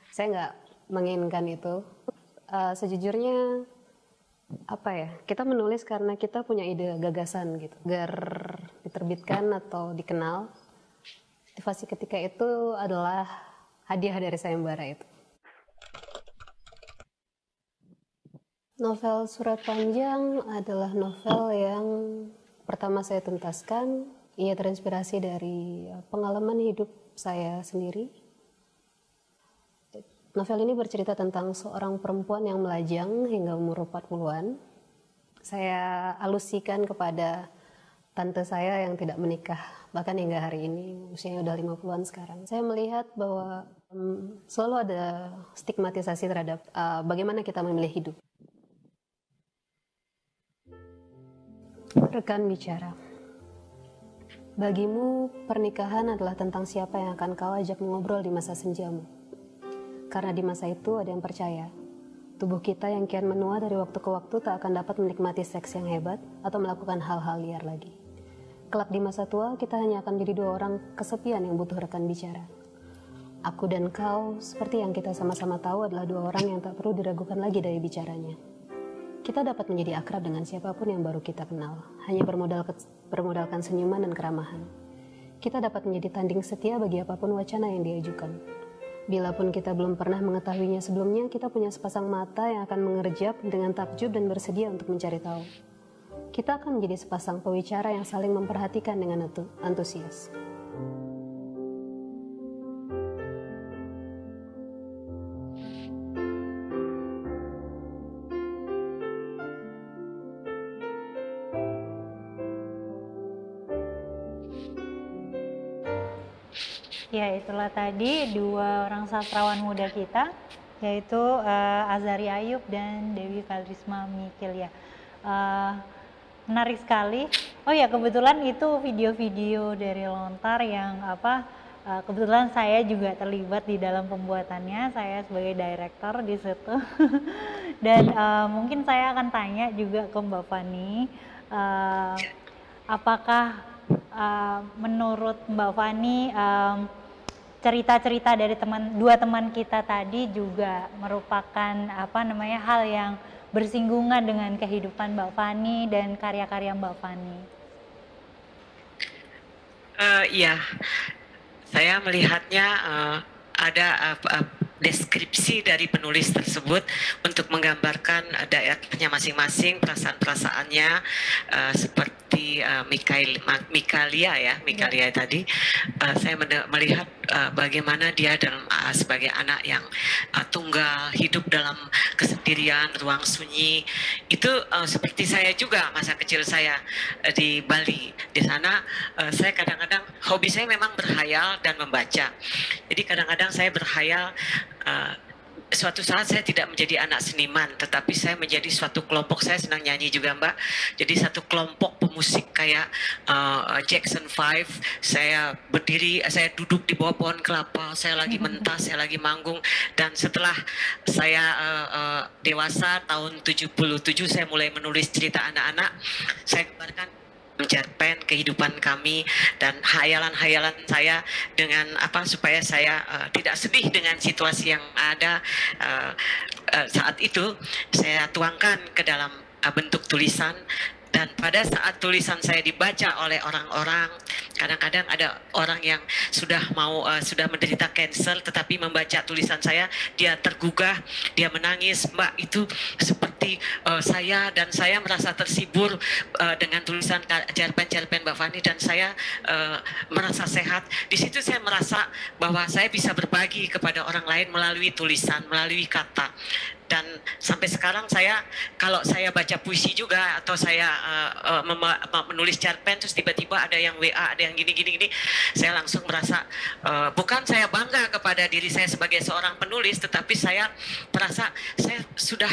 Saya nggak menginginkan itu. Sejujurnya apa ya, kita menulis karena kita punya ide gagasan gitu, agar diterbitkan atau dikenal. Motivasi ketika itu adalah hadiah dari sayembara itu. Novel Surat Panjang adalah novel yang pertama saya tuntaskan. Ia terinspirasi dari pengalaman hidup saya sendiri. Novel ini bercerita tentang seorang perempuan yang melajang hingga umur 40-an. Saya alusikan kepada tante saya yang tidak menikah, bahkan hingga hari ini, usianya udah 50-an sekarang. Saya melihat bahwa selalu ada stigmatisasi terhadap bagaimana kita memilih hidup. Rekan bicara. Bagimu, pernikahan adalah tentang siapa yang akan kau ajak mengobrol di masa senjamu. Karena di masa itu ada yang percaya, tubuh kita yang kian menua dari waktu ke waktu tak akan dapat menikmati seks yang hebat atau melakukan hal-hal liar lagi. Kelak di masa tua, kita hanya akan jadi dua orang kesepian yang butuh rekan bicara. Aku dan kau, seperti yang kita sama-sama tahu, adalah dua orang yang tak perlu diragukan lagi dari bicaranya. Kita dapat menjadi akrab dengan siapapun yang baru kita kenal, hanya bermodalkan senyuman dan keramahan. Kita dapat menjadi tanding setia bagi apapun wacana yang diajukan. Bila pun kita belum pernah mengetahuinya sebelumnya, kita punya sepasang mata yang akan mengerjap dengan takjub dan bersedia untuk mencari tahu. Kita akan menjadi sepasang pewicara yang saling memperhatikan dengan antusias. Ya, itulah tadi dua orang sastrawan muda kita, yaitu Azari Ayub dan Dewi Kalisma Mikil ya. Menarik sekali. Oh ya, kebetulan itu video-video dari Lontar yang kebetulan saya juga terlibat di dalam pembuatannya. Saya sebagai director di situ. Dan mungkin saya akan tanya juga ke Mbak Fani, apakah menurut Mbak Fani cerita-cerita dari dua teman kita tadi juga merupakan hal yang bersinggungan dengan kehidupan Mbak Fani dan karya-karya Mbak Fani? Ya, saya melihatnya ada deskripsi dari penulis tersebut untuk menggambarkan daerahnya masing-masing, perasaan-perasaannya, seperti seperti Mikalia ya, Mikalia tadi, saya melihat bagaimana dia dalam sebagai anak yang tunggal, hidup dalam kesendirian, ruang sunyi. Itu seperti saya juga masa kecil saya di Bali. Di sana saya kadang-kadang hobi saya memang berhayal dan membaca. Jadi kadang-kadang saya berhayal suatu saat saya tidak menjadi anak seniman, tetapi saya menjadi suatu kelompok. Saya senang nyanyi juga, Mbak. Jadi satu kelompok pemusik kayak Jackson 5. Saya berdiri, saya duduk di bawah pohon kelapa, saya lagi mentas, saya lagi manggung. Dan setelah saya dewasa tahun 77, saya mulai menulis cerita anak-anak. Saya gambarkan cerpen kehidupan kami dan hayalan-hayalan saya dengan apa supaya saya tidak sedih dengan situasi yang ada saat itu. Saya tuangkan ke dalam bentuk tulisan, dan pada saat tulisan saya dibaca oleh orang-orang, kadang-kadang ada orang yang sudah menderita cancer, tetapi membaca tulisan saya, dia tergugah, dia menangis. Mbak, itu seperti saya, dan saya merasa tersibur dengan tulisan cerpen-cerpen Mbak Fani, dan saya merasa sehat. Di situ saya merasa bahwa saya bisa berbagi kepada orang lain melalui tulisan, melalui kata. Dan sampai sekarang saya, kalau saya baca puisi juga, atau saya menulis cerpen, terus tiba-tiba ada yang WA, ada yang gini-gini, saya langsung merasa, bukan saya bangga kepada diri saya sebagai seorang penulis, tetapi saya merasa saya sudah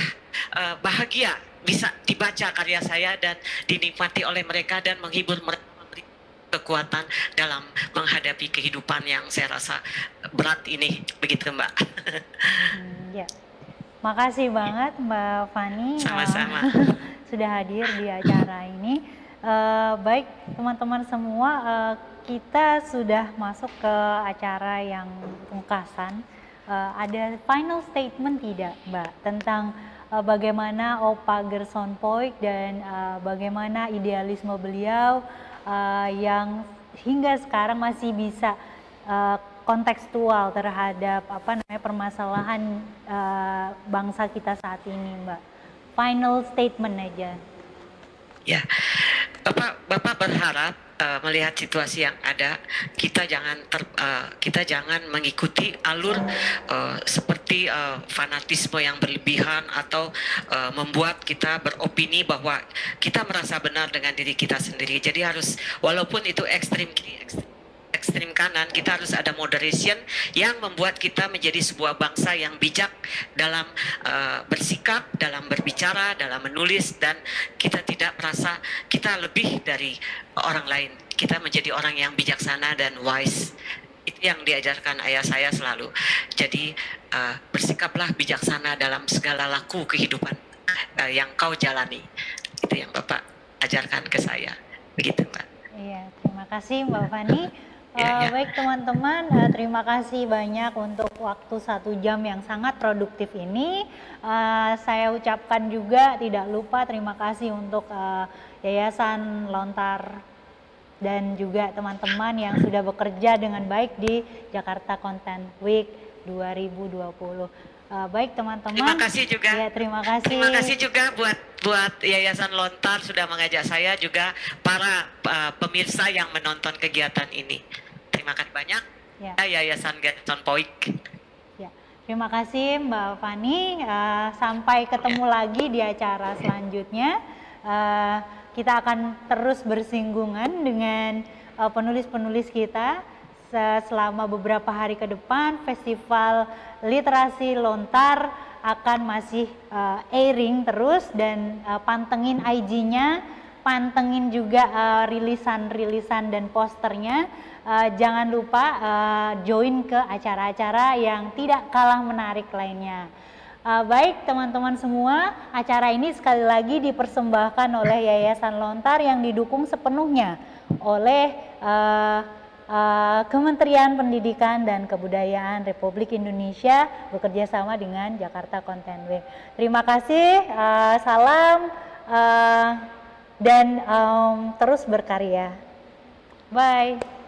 bahagia bisa dibaca karya saya dan dinikmati oleh mereka dan menghibur mereka, memberi kekuatan dalam menghadapi kehidupan yang saya rasa berat ini. Begitu, Mbak. Ya. Makasih banget Mbak Fani. Sama-sama. Sudah hadir di acara ini. Baik teman-teman semua, kita sudah masuk ke acara yang pungkasan. Ada final statement tidak Mbak tentang bagaimana Opa Gerson Poik dan bagaimana idealisme beliau yang hingga sekarang masih bisa kontekstual terhadap permasalahan bangsa kita saat ini, Mbak. Final statement aja. Ya, Bapak berharap melihat situasi yang ada, kita jangan mengikuti alur seperti fanatisme yang berlebihan, atau membuat kita beropini bahwa kita merasa benar dengan diri kita sendiri. Jadi harus, walaupun itu ekstrim kiri, ekstrim kanan, kita harus ada moderation yang membuat kita menjadi sebuah bangsa yang bijak dalam bersikap, dalam berbicara, dalam menulis, dan kita tidak merasa kita lebih dari orang lain. Kita menjadi orang yang bijaksana dan wise. Itu yang diajarkan ayah saya selalu. Jadi bersikaplah bijaksana dalam segala laku kehidupan yang kau jalani. Itu yang Bapak ajarkan ke saya. Begitu, Mbak. Iya, terima kasih Mbak Fani. Baik teman-teman, terima kasih banyak untuk waktu 1 jam yang sangat produktif ini. Saya ucapkan juga tidak lupa terima kasih untuk Yayasan Lontar dan juga teman-teman yang sudah bekerja dengan baik di Jakarta Content Week 2020. Baik teman-teman. Terima kasih juga. Ya, terima kasih. Terima kasih juga buat Yayasan Lontar sudah mengajak saya, juga para pemirsa yang menonton kegiatan ini. Terima kasih banyak. Ya. Yayasan Gerson Poik. Ya, terima kasih Mbak Fani. Sampai ketemu lagi di acara selanjutnya. Kita akan terus bersinggungan dengan penulis-penulis kita selama beberapa hari ke depan. Festival Literasi Lontar akan masih airing terus, dan pantengin IG-nya, pantengin juga rilisan-rilisan dan posternya. Jangan lupa join ke acara-acara yang tidak kalah menarik lainnya. Baik teman-teman semua, acara ini sekali lagi dipersembahkan oleh Yayasan Lontar yang didukung sepenuhnya oleh Kementerian Pendidikan dan Kebudayaan Republik Indonesia bekerja sama dengan Jakarta Content Week. Terima kasih, salam dan terus berkarya. Bye.